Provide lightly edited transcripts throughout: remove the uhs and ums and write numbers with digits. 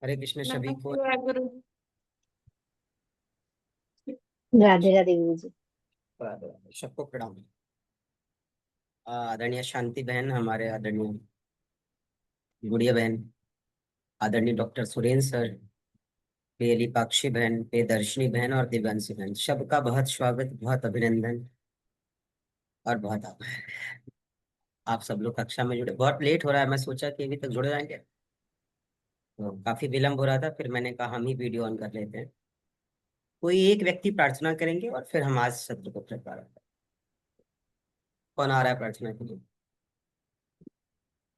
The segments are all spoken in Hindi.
हरे कृष्ण सभी को। नमस्ते गुरु। राधे राधे गुरु जी। सबको प्रणाम। आदरणीय शांति बहन, हमारे आदरणीय गुड़िया बहन, आदरणीय डॉक्टर सुरेंद्र सर, प्रिय लिपाक्षी बहन, प्रिय दर्शनी बहन और दिव्यांशी बहन, सबका बहुत स्वागत, बहुत अभिनंदन और बहुत आभार। आप सब लोग कक्षा में जुड़े, बहुत लेट हो रहा है, मैं सोचा कि अभी तक जुड़ जाएंगे तो काफी विलंब हो रहा था, फिर मैंने कहा हम ही वीडियो ऑन कर लेते हैं। कोई एक व्यक्ति प्रार्थना करेंगे और फिर हम आज सत्र को प्रारंभ करें। कौन आ रहा है प्रार्थना के लिए?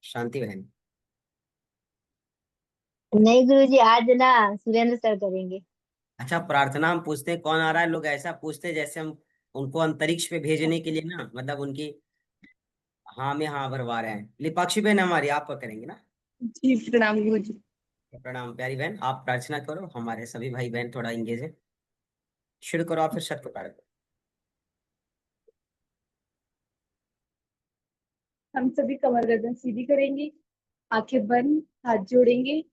शांति बहन। नहीं गुरु जी, आज ना सुरेंद्र सर करेंगे। अच्छा, प्रार्थना हम पूछते हैं कौन आ रहा है, लोग ऐसा पूछते हैं जैसे हम उनको अंतरिक्ष पे भेजने के लिए ना, मतलब उनकी हाँ में हाँ भरवा रहे हैं। लिपाक्षी बहन हमारी, आप करेंगे ना? जी प्रणाम गुरु जी। प्रणाम प्यारी बहन, आप प्रार्थना करो, हमारे सभी भाई बहन थोड़ा इंगेज है। शुरू करो आप, फिर शत प्रकार करो। हम सभी कमर गर्दन सीधी करेंगे, आंखें बंद, हाथ जोड़ेंगे,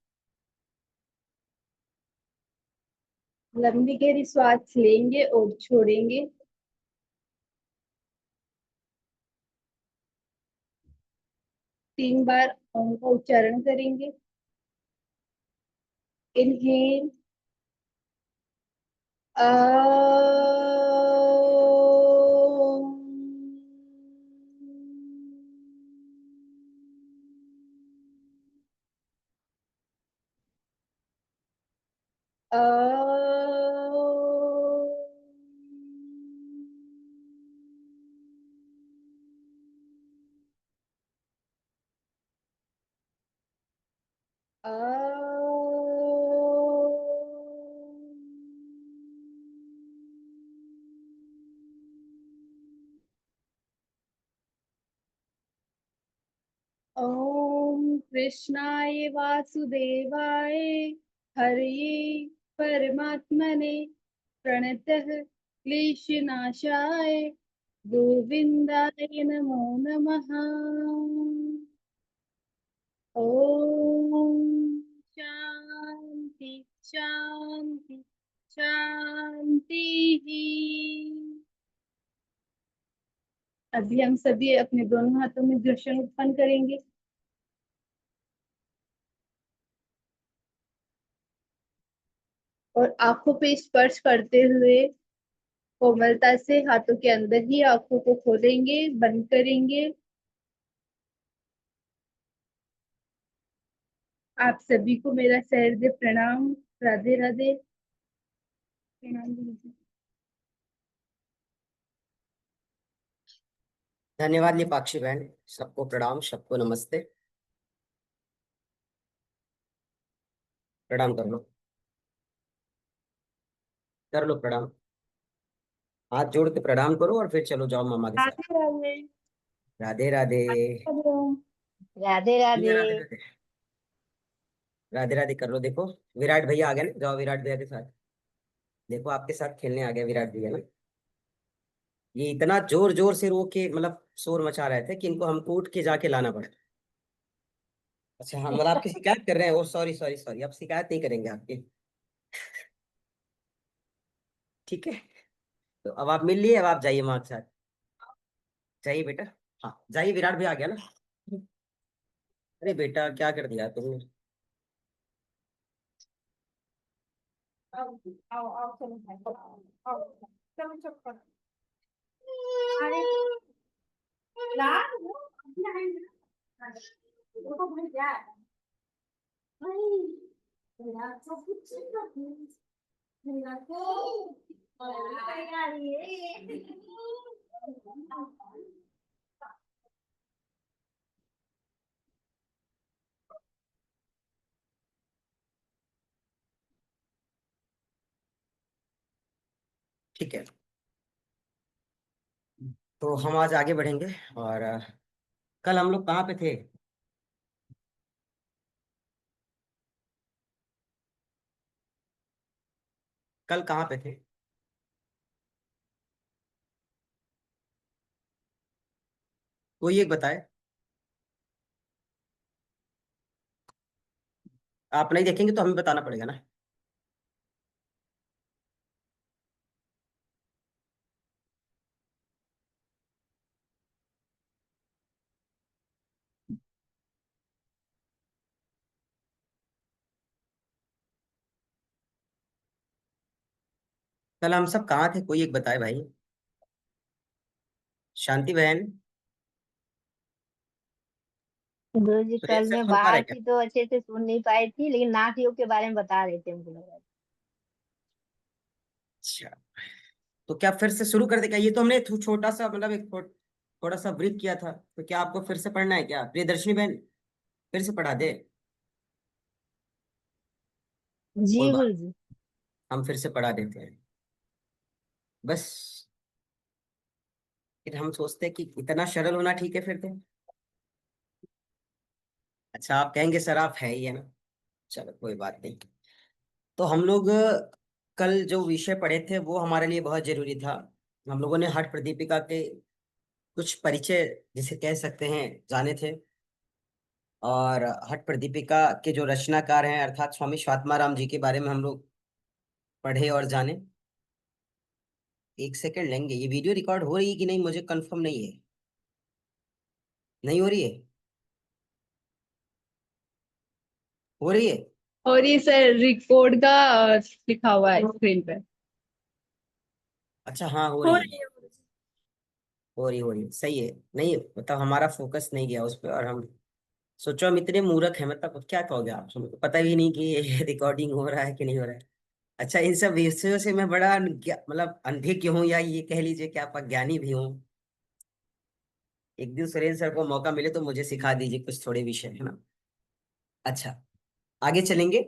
लंबी गहरी सांस लेंगे और छोड़ेंगे। तीन बार ओम का उच्चारण करेंगे। इनहेल, ओम कृष्णाय वासुदेवाय हरये परमात्मने प्रणतः क्लेशनाशाय गोविंदाय नमो नमः। ओम शांति शांति शांति। अभी हम सभी अपने दोनों हाथों में घर्षण उत्पन्न करेंगे और आंखों पे स्पर्श करते हुए कोमलता से हाथों के अंदर ही आंखों को खोलेंगे, बंद करेंगे। आप सभी को मेरा सहृदय प्रणाम। राधे राधे। प्रणाम गुरु जी। धन्यवाद लिपाक्षी बहन, सबको प्रणाम, सबको नमस्ते। प्रणाम कर लो, कर लो प्रणाम। हाथ जोड़ के प्रणाम करो और फिर चलो जाओ मामा के साथ। राधे राधे। राधे राधे। राधे राधे। राधे राधे। राधे राधे कर लो। देखो विराट भैया आ गए ना, जाओ विराट भैया के साथ। देखो आपके साथ खेलने आ गया विराट भैया ना। ये इतना जोर जोर से रो के मतलब शोर मचा रहे थे कि इनको हमको उठ के जाके लाना पड़ा। अच्छा हम मतलब आपकी शिकायत कर रहे हैं? ओ सॉरी सॉरी सॉरी, अब शिकायत नहीं करेंगे आपकी। ठीक है, तो अब आप मिल लिए, अब आप जाइए माँ के साथ। जाइए बेटा। हाँ जाइए, विराट भी आ गया ना। अरे बेटा क्या कर दिया तुमने? आओ आओ आओ, चलो भाई, आओ आओ, चलो चुप करो। अरे लाड वो अभी आएंगे ना। देखो भाई क्या है भाई, मेरा सब कुछ ठीक है, मेरा को और क्या ये। ठीक है, तो हम आज आगे बढ़ेंगे। और कल हम लोग कहाँ पे थे? कल कहाँ पे थे? कोई एक बताए। आप नहीं देखेंगे तो हमें बताना पड़ेगा ना। कल हम सब कहाँ थे, कोई एक बताए भाई। शांति बहन। गुरुजी सुरेश कल सर मैं सुन पा रहे बाहर क्या? थी तो अच्छे से सुन नहीं पाई थी, लेकिन नाथ योग के बारे में बता रहे थे, मुझे लगा। अच्छा, तो क्या फिर से शुरू कर देगा? ये तो हमने छोटा सा मतलब एक थोड़ा सा ब्रीफ किया था, तो क्या आपको फिर से पढ़ना है क्या प्रियदर्शनी बहन? फिर से पढ़ा दे? जी कोई बात, गुरुजी। हम फिर से पढ़ा देते हैं बस। फिर हम सोचते हैं कि इतना सरल होना ठीक है फिर तो। अच्छा, आप कहेंगे सर आप है ही है ना, चलो कोई बात नहीं। तो हम लोग कल जो विषय पढ़े थे वो हमारे लिए बहुत जरूरी था। हम लोगों ने हठ प्रदीपिका के कुछ परिचय जिसे कह सकते हैं जाने थे। और हठ प्रदीपिका के जो रचनाकार हैं अर्थात स्वामी स्वात्माराम जी के बारे में हम लोग पढ़े और जाने। एक सेकंड लेंगे, ये वीडियो रिकॉर्ड हो रही है कि नहीं मुझे कंफर्म नहीं है। नहीं हो रही है? हो रही है? और ये सर रिकॉर्ड का लिखा हुआ है स्क्रीन पे। अच्छा हाँ हो हो रही है। रही है। हो रही है, सही है। नहीं मतलब हमारा फोकस नहीं गया उस पर, और हम सोचो हम इतने मूर्ख हैं, मतलब क्या कहोगे आप, हमको पता भी नहीं कि ये रिकॉर्डिंग हो रहा है कि नहीं हो रहा है। अच्छा, इन सब विषयों से मैं बड़ा मतलब अनभिज्ञ हूँ, या ये कह लीजिए कि आप अज्ञानी भी हूँ। एक दिन सुरेंद्र सर को मौका मिले तो मुझे सिखा दीजिए कुछ थोड़े विषय, है ना। अच्छा, आगे चलेंगे।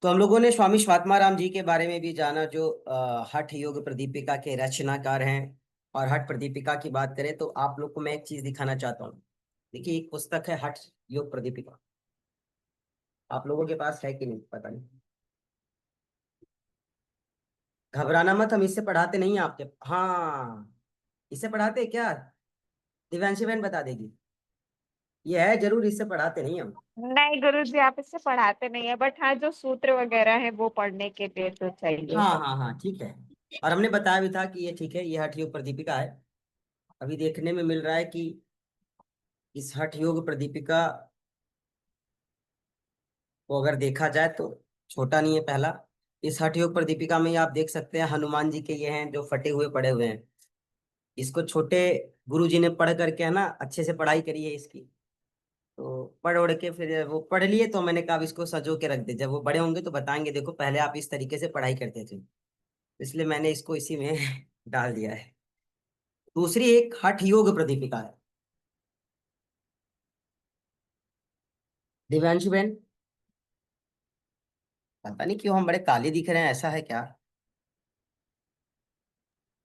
तो हम लोगों ने स्वामी स्वात्माराम जी के बारे में भी जाना, जो हठ योग प्रदीपिका के रचनाकार हैं। और हठ प्रदीपिका की बात करें तो आप लोग को मैं एक चीज दिखाना चाहता हूँ। देखिए, एक पुस्तक है हठ योग प्रदीपिका। आप लोगों के पास है कि नहीं पता नहीं। घबराना मत, हम इससे पढ़ाते नहीं हैं आपके, हाँ इससे पढ़ाते हैं क्या? दिव्यांशी बहन बता देगी। ये है जरूर, इससे पढ़ाते नहीं हम। नहीं गुरुजी, आप इससे पढ़ाते नहीं है, बट हाँ जो सूत्र वगैरह है वो पढ़ने के लिए तो चाहिए। हाँ हाँ हाँ ठीक है। और हमने बताया भी था कि ये ठीक है, ये हठ योग प्रदीपिका है। अभी देखने में मिल रहा है कि इस हठ योग प्रदीपिका को अगर देखा जाए तो छोटा नहीं है पहला। इस हठ योग प्रदीपिका में आप देख सकते हैं हनुमान जी के ये हैं जो फटे हुए पड़े हुए हैं। इसको छोटे गुरु जी ने पढ़ करके, है ना, अच्छे से पढ़ाई करी है इसकी। तो पढ़ उड़ के फिर वो पढ़ लिए, तो मैंने कहा अब इसको सजो के रख दे, जब वो बड़े होंगे तो बताएंगे देखो पहले आप इस तरीके से पढ़ाई करते थे। इसलिए मैंने इसको इसी में डाल दिया है। दूसरी एक हठ योग प्रदीपिका है। दिव्यांशु बहन, पता नहीं क्यों हम बड़े काले दिख रहे हैं, ऐसा है क्या?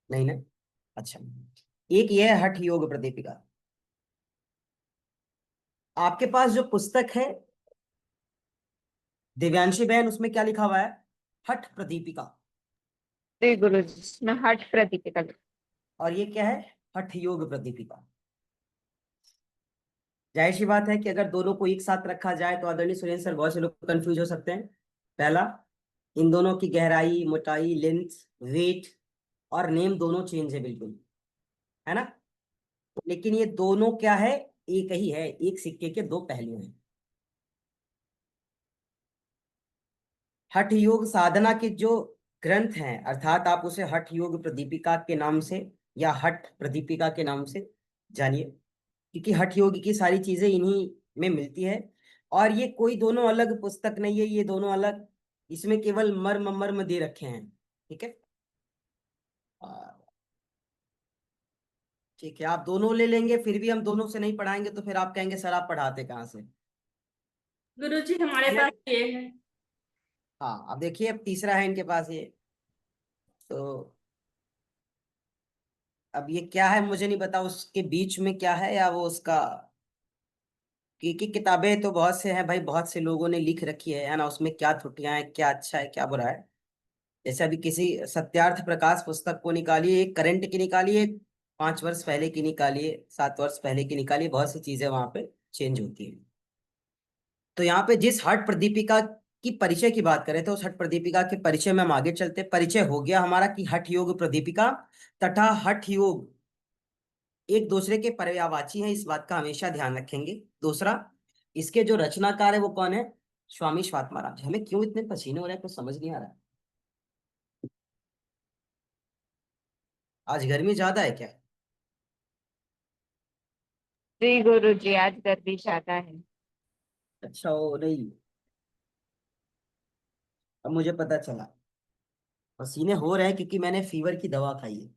नहीं ना। अच्छा, एक ये है हठ योग प्रदीपिका। आपके पास जो पुस्तक है दिव्यांशी बहन, उसमें क्या लिखा हुआ है? हठ प्रदीपिका। जी गुरुजी, इसमें हठ प्रदीपिका। और ये क्या है? हठ योग प्रदीपिका। जाहिर सी बात है कि अगर दोनों को एक साथ रखा जाए तो आदरणीय सुरेंद्र सर बहुत से लोग कंफ्यूज हो सकते हैं। पहला, इन दोनों की गहराई, मोटाई, लेंथ, वेट और नेम दोनों चेंज है बिल्कुल, है ना। लेकिन ये दोनों क्या है? एक ही है, एक सिक्के के दो पहलू हैं। हठ योग साधना के जो ग्रंथ हैं, अर्थात आप उसे हठ योग प्रदीपिका के नाम से या हठ प्रदीपिका के नाम से जानिए, क्योंकि हठ योग की सारी चीजें इन्हीं में मिलती है। और ये कोई दोनों अलग पुस्तक नहीं है, ये दोनों अलग, इसमें केवल मर्म मर्म दे रखे हैं। ठीक है, आ, ठीक है, आप दोनों ले लेंगे, फिर भी हम दोनों से नहीं पढ़ाएंगे तो फिर आप कहेंगे सर आप पढ़ाते कहाँ से। गुरुजी हमारे है ना? पास ये है। हाँ, अब देखिए, अब तीसरा है इनके पास ये। तो अब ये क्या है मुझे नहीं पता, उसके बीच में क्या है, या वो उसका, क्योंकि किताबें तो बहुत से हैं भाई, बहुत से लोगों ने लिख रखी है ना, उसमें क्या त्रुटियां हैं, क्या अच्छा है क्या बुरा है। जैसे अभी किसी सत्यार्थ प्रकाश पुस्तक को निकालिए, एक करंट की निकालिए, 5 वर्ष पहले की निकालिए, 7 वर्ष पहले की निकालिए, बहुत सी चीजें वहां पे चेंज होती है। तो यहाँ पे जिस हठ प्रदीपिका की परिचय की बात करें तो उस हठ प्रदीपिका के परिचय में हम आगे चलते। परिचय हो गया हमारा कि हठ योग प्रदीपिका तथा हठ योग एक दूसरे के पर्यायवाची हैं, इस बात का हमेशा ध्यान रखेंगे। दूसरा, इसके जो रचनाकार है वो कौन है? स्वामी स्वात्माराम जी। हमें क्यों इतने पसीने हो रहे हैं कुछ समझ नहीं आ रहा है। आज गर्मी ज्यादा है क्या? जी गुरु जी, आज गर्मी ज्यादा है। अच्छा, वो नहीं, अब मुझे पता चला पसीने हो रहे हैं क्योंकि मैंने फीवर की दवा खाई है।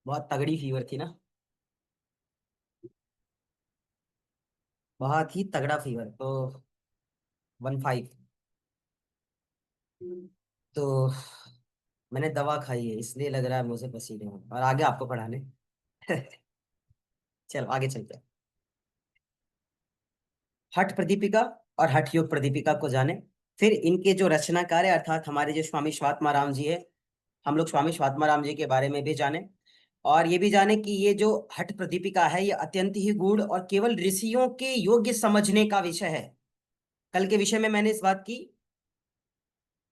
बहुत तगड़ी फीवर थी ना, बहुत ही तगड़ा फीवर। तो 15। तो मैंने दवा खाई है इसलिए लग रहा है मुझे पसीने हो, और आगे आपको पढ़ाने। चलो आगे चलते हैं। हठ प्रदीपिका और हठ योग प्रदीपिका को जाने, फिर इनके जो रचनाकार है अर्थात हमारे जो स्वामी स्वात्माराम जी है, हम लोग स्वामी स्वात्माराम जी के बारे में भी जाने। और ये भी जाने कि ये जो हठ प्रदीपिका है ये अत्यंत ही गूढ़ और केवल ऋषियों के योग्य समझने का विषय है। कल के विषय में मैंने इस बात की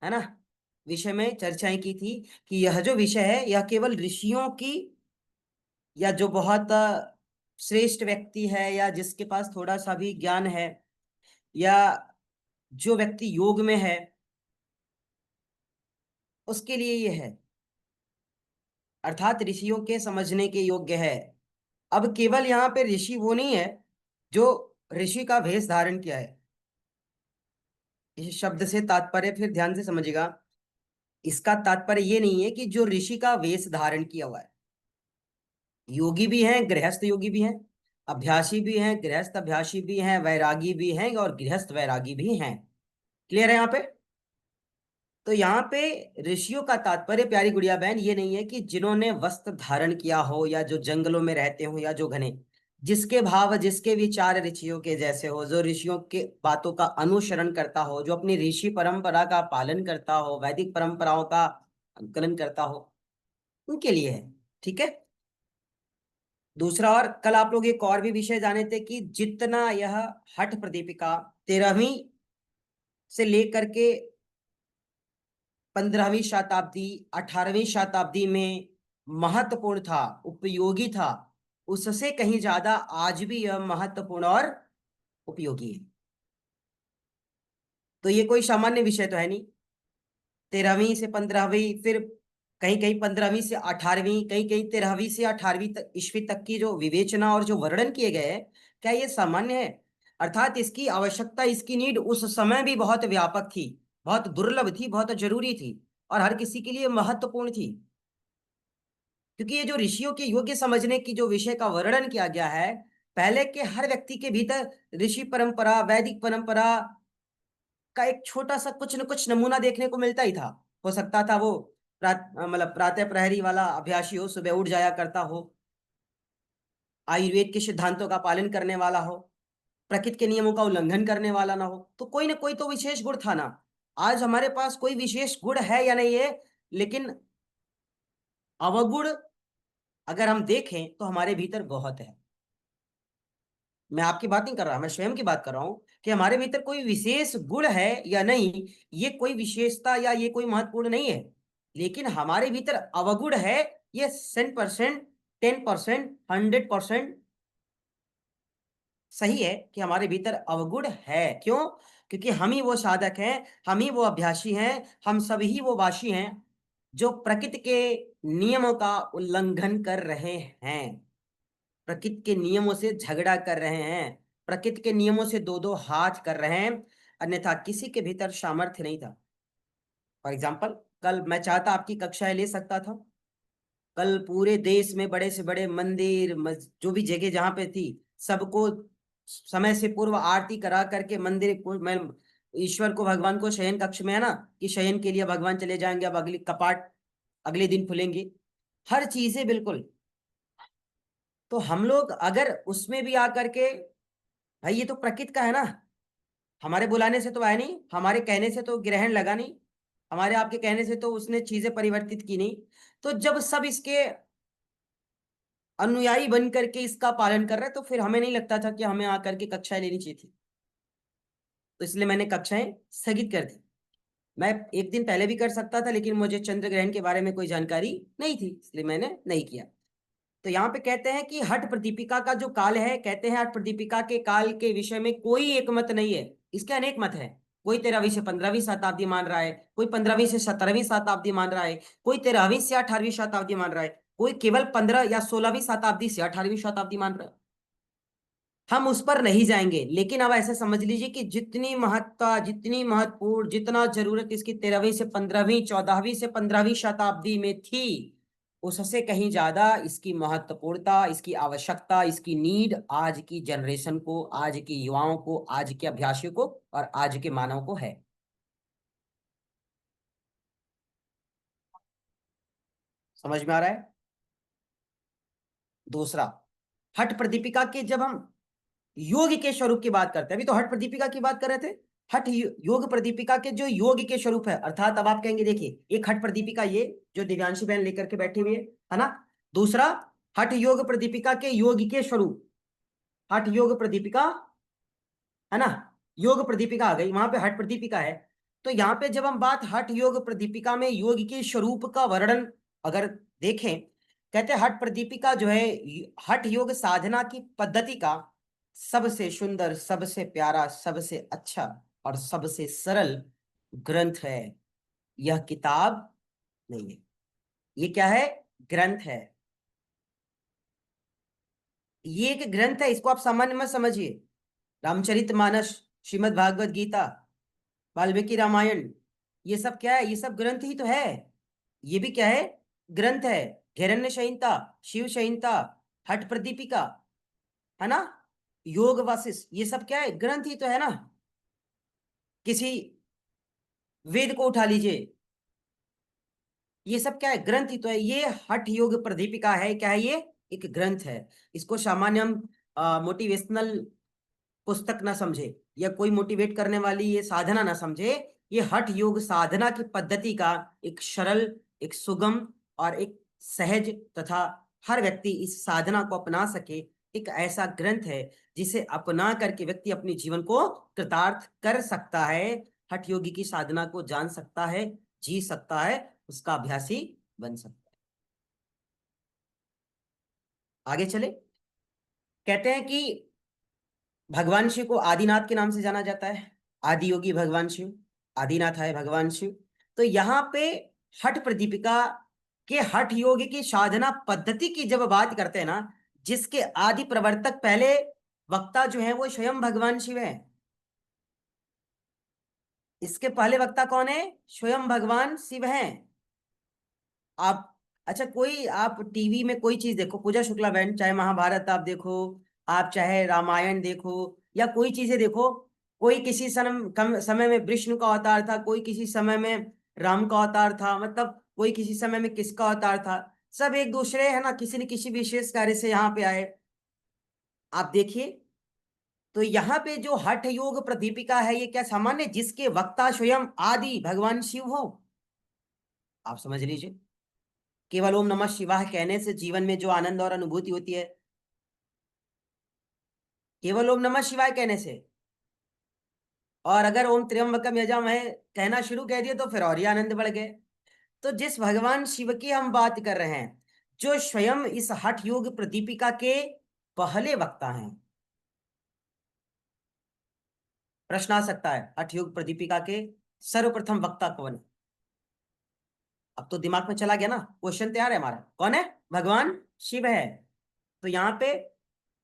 है ना, विषय में चर्चाएं की थी कि यह जो विषय है यह केवल ऋषियों की, या जो बहुत श्रेष्ठ व्यक्ति है या जिसके पास थोड़ा सा भी ज्ञान है, या जो व्यक्ति योग में है उसके लिए ये है, अर्थात ऋषियों के समझने के योग्य है। अब केवल यहाँ पे ऋषि वो नहीं है जो ऋषि का वेश धारण किया है। इस शब्द से तात्पर्य फिर ध्यान से समझिएगा, इसका तात्पर्य ये नहीं है कि जो ऋषि का वेश धारण किया हुआ है। योगी भी हैं, गृहस्थ योगी भी हैं, अभ्यासी भी हैं, गृहस्थ अभ्यासी भी हैं, वैरागी भी हैं और गृहस्थ वैरागी भी हैं। क्लियर है यहाँ पे? तो यहाँ पे ऋषियों का तात्पर्य प्यारी गुड़िया बहन ये नहीं है कि जिन्होंने वस्त्र धारण किया हो या जो जंगलों में रहते हो या जो घने, जिसके भाव जिसके विचार ऋषियों के जैसे हो, जो ऋषियों के बातों का अनुसरण करता हो, जो अपनी ऋषि परंपरा का पालन करता हो, वैदिक परंपराओं का अनुकरण करता हो, उनके लिए है। ठीक है। दूसरा, और कल आप लोग एक और भी विषय जाने थे कि जितना यह हठ प्रदीपिका 13वीं से लेकर के 15वीं शताब्दी 18वीं शताब्दी में महत्वपूर्ण था, उपयोगी था, उससे कहीं ज्यादा आज भी यह महत्वपूर्ण और उपयोगी है। तो ये कोई सामान्य विषय तो है नहीं। 13वीं से 15वीं, फिर कहीं कहीं 15वीं से 18वीं, कहीं कहीं 13वीं से 18वीं तक ईस्वी तक की जो विवेचना और जो वर्णन किए गए हैं, क्या ये सामान्य है? अर्थात इसकी आवश्यकता, इसकी नीड उस समय भी बहुत व्यापक थी, बहुत दुर्लभ थी, बहुत जरूरी थी और हर किसी के लिए महत्वपूर्ण थी। क्योंकि ये जो ऋषियों के योग्य समझने की जो विषय का वर्णन किया गया है, पहले के हर व्यक्ति के भीतर ऋषि परंपरा, वैदिक परंपरा का एक छोटा सा कुछ न कुछ नमूना देखने को मिलता ही था। हो सकता था वो मतलब प्रातः प्रहरी वाला अभ्यासी हो, सुबह उठ जाया करता हो, आयुर्वेद के सिद्धांतों का पालन करने वाला हो, प्रकृति के नियमों का उल्लंघन करने वाला ना हो, तो कोई ना कोई तो विशेष गुण था ना। आज हमारे पास कोई विशेष गुण है या नहीं है, लेकिन अवगुण अगर हम देखें तो हमारे भीतर बहुत है। मैं आपकी बात नहीं कर रहा, मैं स्वयं की बात कर रहा हूं कि हमारे भीतर कोई विशेष गुण है या नहीं, ये कोई विशेषता या ये कोई महत्वपूर्ण नहीं है। लेकिन हमारे भीतर अवगुण है, ये 100%, 10%, 100% सही है कि हमारे भीतर अवगुण है। क्यों? क्योंकि हम ही वो साधक हैं, हम ही वो अभ्यासी हैं, हम सभी वो वासी हैं जो प्रकृति के नियमों का उल्लंघन कर रहे हैं, प्रकृति के नियमों से झगड़ा कर रहे हैं, प्रकृति के नियमों से दो दो हाथ कर रहे हैं, अन्यथा किसी के भीतर सामर्थ्य नहीं था। फॉर एग्जाम्पल, कल मैं चाहता आपकी कक्षाएं ले सकता था। कल पूरे देश में बड़े से बड़े मंदिर, जो भी जगह जहां पे थी, सबको समय से पूर्व आरती करा करके मंदिर मैं ईश्वर को, भगवान को शयन कक्ष में है ना, कि शयन के लिए भगवान चले जाएंगे, अब अगली कपाट अगले दिन खुलेंगे, हर चीजें बिल्कुल। तो हम लोग अगर उसमें भी आकर के, भाई ये तो प्रकृति का है ना, हमारे बुलाने से तो आया नहीं, हमारे कहने से तो ग्रहण लगा नहीं, हमारे आपके कहने से तो उसने चीजें परिवर्तित की नहीं। तो जब सब इसके अनुयायी बन करके इसका पालन कर रहे हैं, तो फिर हमें नहीं लगता था कि हमें आकर के कक्षाएं लेनी चाहिए थी। तो इसलिए मैंने कक्षाएं स्थगित कर दी। मैं एक दिन पहले भी कर सकता था, लेकिन मुझे चंद्र ग्रहण के बारे में कोई जानकारी नहीं थी, इसलिए मैंने नहीं किया। तो यहाँ पे कहते हैं कि हठ प्रदीपिका का जो काल है, कहते हैं हठ प्रदीपिका के काल के विषय में कोई एक मत नहीं है, इसके अनेक मत है। कोई 13वीं से 15वीं शताब्दी मान रहा है, कोई 15वीं से 17वीं शताब्दी मान रहा है, कोई 13वीं से 18वीं शताब्दी मान रहा है, कोई केवल 15 या 16वीं शताब्दी से 18वीं शताब्दी मान रहा है। हम उस पर नहीं जाएंगे, लेकिन अब ऐसे समझ लीजिए कि जितनी महत्ता, जितनी महत्वपूर्ण, जितना जरूरत इसकी 13वीं से 15वीं, 14वीं से 15वीं शताब्दी में थी, उससे कहीं ज्यादा इसकी महत्वपूर्णता, इसकी आवश्यकता, इसकी नीड आज की जनरेशन को, आज के युवाओं को, आज के अभ्यासियों को और आज के मानव को है। समझ में आ रहा है? दूसरा, हठ प्रदीपिका के जब हम योग के स्वरूप की बात करते हैं, अभी तो हठ प्रदीपिका की बात कर रहे थे, हठ योग प्रदीपिका के जो योग के स्वरूप है, अर्थात अब आप कहेंगे देखिए एक हठ प्रदीपिका ये जो दिव्यांशी बहन लेकर के बैठी हुई है ना। दूसरा, हठ योग प्रदीपिका के योग के स्वरूप, हठ योग प्रदीपिका है ना, योग प्रदीपिका आ गई, वहां पे हठ प्रदीपिका है। तो यहाँ पे जब हम बात हठ योग प्रदीपिका में योग के स्वरूप का वर्णन अगर देखें, कहते हैं हठ प्रदीपिका जो है हठ योग साधना की पद्धति का सबसे सुंदर, सबसे प्यारा, सबसे अच्छा और सबसे सरल ग्रंथ है। यह किताब नहीं है, ये क्या है? ग्रंथ है। ये एक ग्रंथ है, इसको आप सामान्य मत समझिए। रामचरितमानस, श्रीमद् भागवत गीता, वाल्मीकि रामायण, ये सब क्या है? ये सब ग्रंथ ही तो है। ये भी क्या है? ग्रंथ है। हिरण्य संहिता, शिव संहिता, हठ प्रदीपिका, है ना, योग वासिष्ठ, ये सब क्या है? ग्रंथ ही तो है ना। किसी वेद को उठा लीजिए, ये सब क्या है? ग्रंथ ही तो है। ये हठ योग प्रदीपिका है, क्या है? ये एक ग्रंथ है। इसको सामान्य हम मोटिवेशनल पुस्तक ना समझे, या कोई मोटिवेट करने वाली ये साधना ना समझे। ये हठ योग साधना की पद्धति का एक सरल, एक सुगम और एक सहज तथा हर व्यक्ति इस साधना को अपना सके, एक ऐसा ग्रंथ है जिसे अपना करके व्यक्ति अपने जीवन को कृतार्थ कर सकता है, हठ योगी की साधना को जान सकता है, जी सकता है, उसका अभ्यासी बन सकता है। आगे चले, कहते हैं कि भगवान शिव को आदिनाथ के नाम से जाना जाता है। आदि योगी भगवान शिव, आदिनाथ है भगवान शिव। तो यहाँ पे हठ प्रदीपिका के हठ योग की साधना पद्धति की जब बात करते हैं ना, जिसके आदि प्रवर्तक, पहले वक्ता जो है वो स्वयं भगवान शिव है। इसके पहले वक्ता कौन है? स्वयं भगवान शिव हैं। आप अच्छा, कोई आप टीवी में कोई चीज देखो, पूजा शुक्ला बहन, चाहे महाभारत आप देखो, आप चाहे रामायण देखो, या कोई चीजें देखो, कोई किसी समय में विष्णु का अवतार था, कोई किसी समय में राम का अवतार था, मतलब कोई किसी समय में किसका अवतार था, सब एक दूसरे है ना, किसी न किसी विशेष कार्य से यहाँ पे आए। आप देखिए, तो यहाँ पे जो हठ योग प्रदीपिका है, ये क्या सामान्य, जिसके वक्ता स्वयं आदि भगवान शिव हो। आप समझ लीजिए, केवल ओम नमः शिवाय कहने से जीवन में जो आनंद और अनुभूति होती है, केवल ओम नमः शिवाय कहने से, और अगर ओम त्र्यंबकम यजामहे कहना शुरू कह दिया तो फिर और ही आनंद बढ़ गए। तो जिस भगवान शिव की हम बात कर रहे हैं, जो स्वयं इस हठ योग प्रदीपिका के पहले वक्ता हैं। प्रश्न आ सकता है, हठ योग प्रदीपिका के सर्वप्रथम वक्ता कौन है? अब तो दिमाग में चला गया ना, क्वेश्चन तैयार है हमारा, कौन है? भगवान शिव है। तो यहाँ पे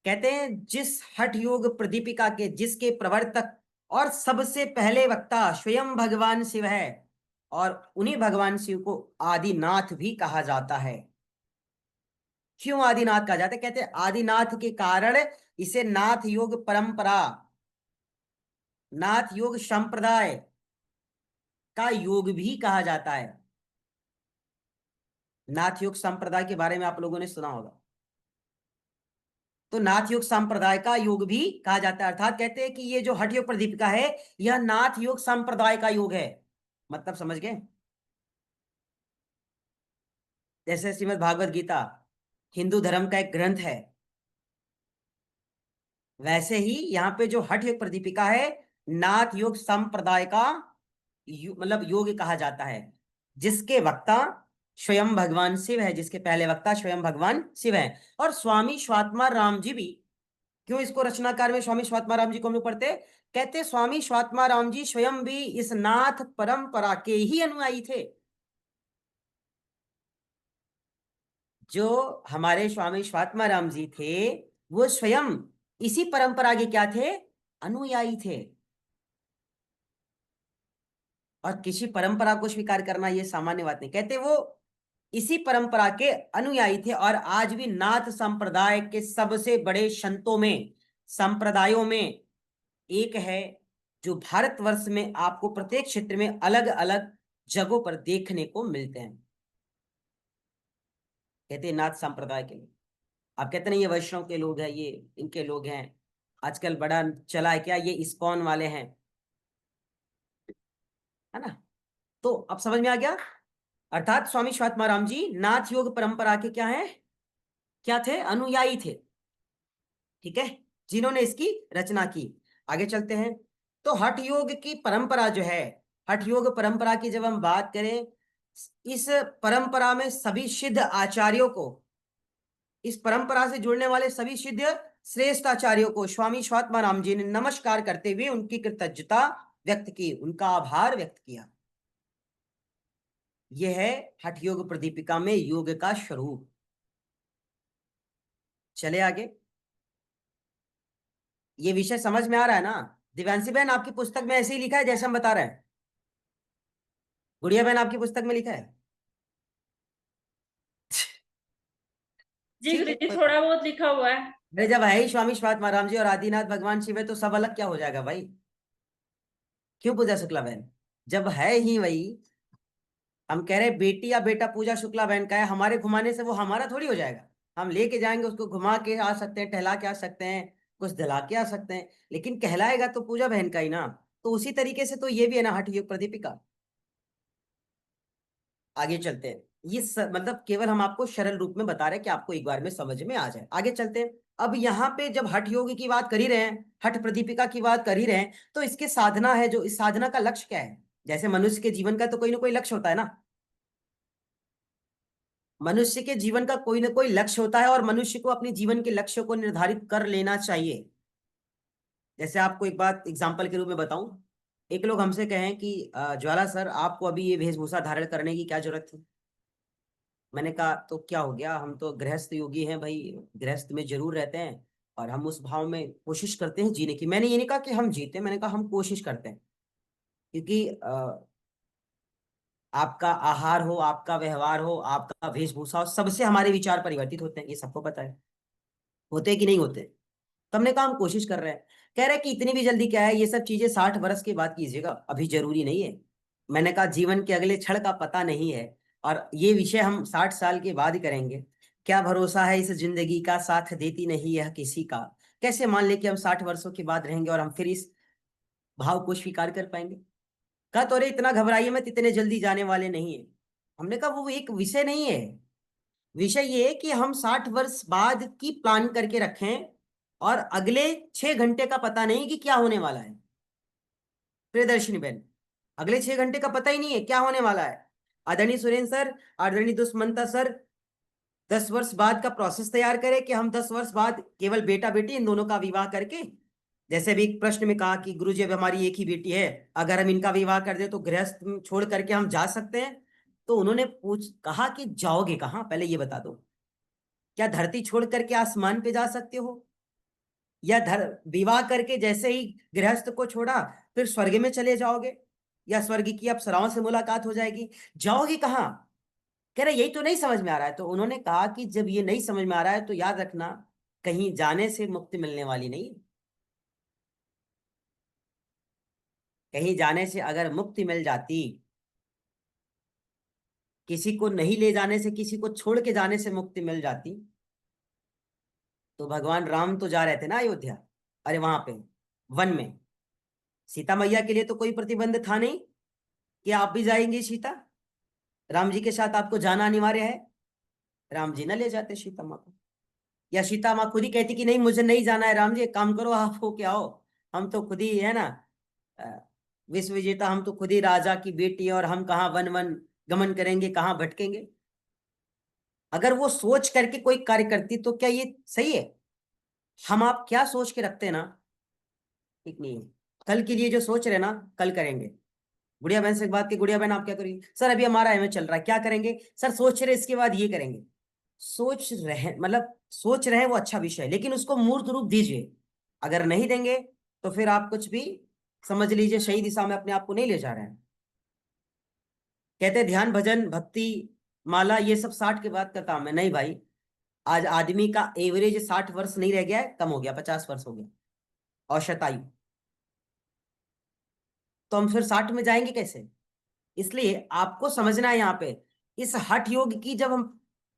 कहते हैं जिस हठ योग प्रदीपिका के, जिसके प्रवर्तक और सबसे पहले वक्ता स्वयं भगवान शिव है, और उन्हीं भगवान शिव को आदिनाथ भी कहा जाता है। क्यों आदिनाथ कहा जाता है? कहते हैं आदिनाथ के कारण इसे नाथ योग परंपरा, नाथ योग संप्रदाय का योग भी कहा जाता है। नाथ योग संप्रदाय के बारे में आप लोगों ने सुना होगा। तो नाथ योग संप्रदाय का योग भी कहा जाता है, अर्थात कहते हैं कि ये जो हठ योग प्रदीपिका है, यह नाथ योग संप्रदाय का योग है। मतलब समझ गए? जैसे श्रीमद् भागवत गीता हिंदू धर्म का एक ग्रंथ है, वैसे ही यहाँ पे जो हठ योग प्रदीपिका है, नाथ योग संप्रदाय का मतलब योग कहा जाता है, जिसके वक्ता स्वयं भगवान शिव है, जिसके पहले वक्ता स्वयं भगवान शिव है। और स्वामी स्वात्मा राम जी भी, क्यों इसको रचनाकार में स्वामी स्वात्मा राम जी को हम लोग पढ़ते, कहते स्वामी स्वात्मा राम जी स्वयं भी इस नाथ परंपरा के ही अनुयायी थे। जो हमारे स्वामी स्वात्मा राम जी थे वो स्वयं इसी परंपरा के क्या थे, अनुयायी थे। और किसी परंपरा को स्वीकार करना ये सामान्य बात नहीं, कहते वो इसी परंपरा के अनुयायी थे। और आज भी नाथ संप्रदाय के सबसे बड़े संतों में, संप्रदायों में एक है, जो भारतवर्ष में आपको प्रत्येक क्षेत्र में अलग अलग जगहों पर देखने को मिलते हैं। कहते हैं नाथ संप्रदाय के लोग। आप कहते नहीं ये वैष्णव के लोग हैं, ये इनके लोग हैं, आजकल बड़ा चला है क्या, ये इस्कॉन वाले हैं, है ना। तो अब समझ में आ गया। अर्थात स्वामी स्वात्मा राम जी नाथ योग परंपरा के क्या है, क्या थे, अनुयायी थे। ठीक है, जिन्होंने इसकी रचना की। आगे चलते हैं। तो हठ योग की परंपरा जो है, हठ योग परंपरा की जब हम बात करें, इस परंपरा में सभी सिद्ध आचार्यों को, इस परंपरा से जुड़ने वाले सभी सिद्ध श्रेष्ठ आचार्यों को स्वामी स्वात्मा राम जी ने नमस्कार करते हुए उनकी कृतज्ञता व्यक्त की, उनका आभार व्यक्त किया। यह है हठ योग प्रदीपिका में योग का स्वरूप। चले आगे। ये विषय समझ में आ रहा है ना दिव्यांशी बहन? आपकी पुस्तक में ऐसे ही लिखा है जैसे हम बता रहे हैं? गुड़िया बहन आपकी पुस्तक में लिखा है? जी ठीक गुरुजी, है। थोड़ा बहुत लिखा हुआ है। अरे जब है ही स्वामी स्वात्मा राम जी और आदिनाथ भगवान शिव है तो सब अलग क्या हो जाएगा भाई? क्यों पूजा शुक्ला बहन? जब है ही वही, हम कह रहे हैं बेटी या बेटा पूजा शुक्ला बहन का है, हमारे घुमाने से वो हमारा थोड़ी हो जाएगा। हम लेके जाएंगे उसको, घुमा के आ सकते हैं, टहला के आ सकते हैं, कुछ दिला के आ सकते हैं, लेकिन कहलाएगा तो पूजा बहन का ही ना। तो उसी तरीके से तो ये भी है ना हठ योग प्रदीपिका। आगे चलते हैं। मतलब केवल हम आपको सरल रूप में बता रहे हैं कि आपको एक बार में समझ में आ जाए। आगे चलते हैं। अब यहाँ पे जब हठ योग की बात कर ही रहे हैं, हठ प्रदीपिका की बात कर ही रहे हैं, तो इसके साधना है, जो इस साधना का लक्ष्य क्या है? जैसे मनुष्य के जीवन का तो कोई ना कोई लक्ष्य होता है ना, मनुष्य के जीवन का कोई ना कोई लक्ष्य होता है और मनुष्य को अपने जीवन के लक्ष्य को निर्धारित कर लेना चाहिए। जैसे आपको एक बात एग्जाम्पल के रूप में बताऊं, एक लोग हमसे कहें कि ज्वाला सर आपको अभी ये वेशभूषा धारण करने की क्या जरूरत थी? मैंने कहा तो क्या हो गया, हम तो गृहस्थ योगी हैं भाई, गृहस्थ में जरूर रहते हैं और हम उस भाव में कोशिश करते हैं जीने की। मैंने ये नहीं कहा कि हम जीते, मैंने कहा हम कोशिश करते हैं। क्योंकि आपका आहार हो, आपका व्यवहार हो, आपका वेशभूषा हो, सबसे हमारे विचार परिवर्तित होते हैं, ये सबको पता है। होते हैं कि नहीं होते? तो हमने कहा हम कोशिश कर रहे हैं। कह रहे कि इतनी भी जल्दी क्या है, ये सब चीजें 60 वर्ष के बाद कीजिएगा, अभी जरूरी नहीं है। मैंने कहा जीवन के अगले क्षण का पता नहीं है और ये विषय हम 60 साल के बाद ही करेंगे। क्या भरोसा है इस जिंदगी का, साथ देती नहीं यह किसी का। कैसे मान ले कि हम 60 वर्षों के बाद रहेंगे और हम फिर इस भाव को स्वीकार कर पाएंगे? कहा तो अरे इतना घबराइए मत, इतने जल्दी जाने वाले नहीं है। हमने कहा वो एक विषय नहीं है। विषय ये है कि हम 60 वर्ष बाद की प्लान करके रखें और अगले 6 घंटे का पता नहीं कि क्या होने वाला है। प्रियदर्शनी बहन, अगले 6 घंटे का पता ही नहीं है क्या होने वाला है। आदरणीय सुरेंद्र सर, आदरणीय दुष्मंता सर 10 वर्ष बाद का प्रोसेस तैयार करें कि हम 10 वर्ष बाद केवल बेटा बेटी इन दोनों का विवाह करके, जैसे अभी एक प्रश्न में कहा कि गुरुजी अब हमारी एक ही बेटी है, अगर हम इनका विवाह कर दे तो गृहस्थ छोड़ करके हम जा सकते हैं? तो उन्होंने कहा कि जाओगे कहाँ, पहले ये बता दो। क्या धरती छोड़ करके आसमान पे जा सकते हो, या विवाह करके जैसे ही गृहस्थ को छोड़ा फिर स्वर्ग में चले जाओगे, या स्वर्ग की अप्सराओं से मुलाकात हो जाएगी? जाओगे कहाँ? कह रहे यही तो नहीं समझ में आ रहा है। तो उन्होंने कहा कि जब ये नहीं समझ में आ रहा है तो याद रखना, कहीं जाने से मुक्ति मिलने वाली नहीं है। कहीं जाने से अगर मुक्ति मिल जाती, किसी को नहीं ले जाने से, किसी को छोड़ के जाने से मुक्ति मिल जाती, तो भगवान राम तो जा रहे थे ना अयोध्या, अरे वहां पे वन में, सीता मैया के लिए तो कोई प्रतिबंध था नहीं कि आप भी जाएंगे सीता, राम जी के साथ आपको जाना अनिवार्य है। राम जी ना ले जाते सीता माँ को, या सीता माँ खुद ही कहती कि नहीं मुझे नहीं जाना है राम जी, एक काम करो आप हो के आओ, हम तो खुद ही है ना विश्व विजेता हम तो खुद ही राजा की बेटी, और हम कहाँ वन वन गमन करेंगे, कहाँ भटकेंगे। अगर वो सोच करके कोई कार्य करती तो क्या ये सही है? हम आप क्या सोच के रखते हैं ना, ठीक नहीं है। कल के लिए जो सोच रहे ना, कल करेंगे। गुड़िया बहन से एक बात की, गुड़िया बहन आप क्या करेंगे? सर अभी हमारा एमए चल रहा है, क्या करेंगे? सर सोच रहे इसके बाद ये करेंगे। सोच रहे मतलब सोच रहे हैं, वो अच्छा विषय है, लेकिन उसको मूर्त रूप दीजिए। अगर नहीं देंगे तो फिर आप कुछ भी समझ लीजिए सही दिशा में अपने आप को नहीं ले जा रहे हैं। कहते हैं ध्यान भजन भक्ति माला ये सब 60 के बाद का काम है। नहीं भाई, आज आदमी का एवरेज 60 वर्ष नहीं रह गया है, कम हो गया, 50 वर्ष हो गया औसत आयु। तो हम फिर 60 में जाएंगे कैसे? इसलिए आपको समझना है यहाँ पे, इस हठ योग की जब हम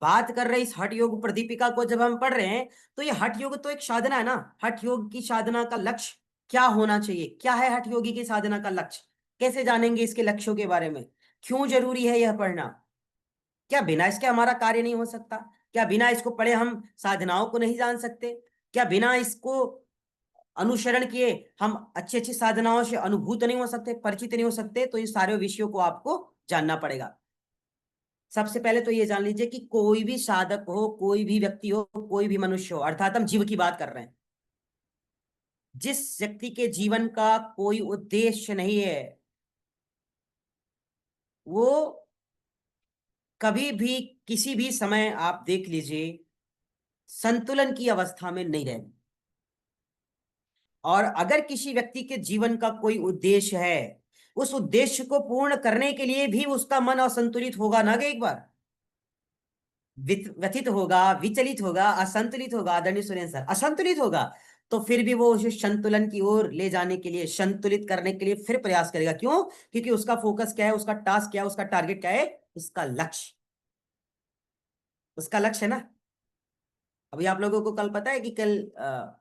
बात कर रहे हैं, इस हठ योग प्रदीपिका को जब हम पढ़ रहे हैं, तो ये हठ योग तो एक साधना है ना। हठ योग की साधना का लक्ष्य क्या होना चाहिए? क्या है हठ योगी की साधना का लक्ष्य? कैसे जानेंगे इसके लक्ष्यों के बारे में? क्यों जरूरी है यह पढ़ना? क्या बिना इसके हमारा कार्य नहीं हो सकता? क्या बिना इसको पढ़े हम साधनाओं को नहीं जान सकते? क्या बिना इसको अनुसरण किए हम अच्छी अच्छी साधनाओं से अनुभूत नहीं हो सकते, परिचित नहीं हो सकते? तो इन सारे विषयों को आपको जानना पड़ेगा। सबसे पहले तो ये जान लीजिए कि कोई भी साधक हो, कोई भी व्यक्ति हो, कोई भी मनुष्य हो, अर्थात हम जीव की बात कर रहे हैं, जिस व्यक्ति के जीवन का कोई उद्देश्य नहीं है, वो कभी भी किसी भी समय आप देख लीजिए संतुलन की अवस्था में नहीं रहेगा। और अगर किसी व्यक्ति के जीवन का कोई उद्देश्य है, उस उद्देश्य को पूर्ण करने के लिए भी उसका मन असंतुलित होगा ना, कि एक बार व्यथित होगा, विचलित होगा, असंतुलित होगा। आदरणीय सुरेंद्र सर, असंतुलित होगा, तो फिर भी वो उसे संतुलन की ओर ले जाने के लिए, संतुलित करने के लिए फिर प्रयास करेगा। क्यों? क्योंकि उसका फोकस क्या है, उसका टास्क क्या है, उसका टारगेट क्या है, उसका लक्ष्य, उसका लक्ष्य है ना। अभी आप लोगों को कल पता है कि कल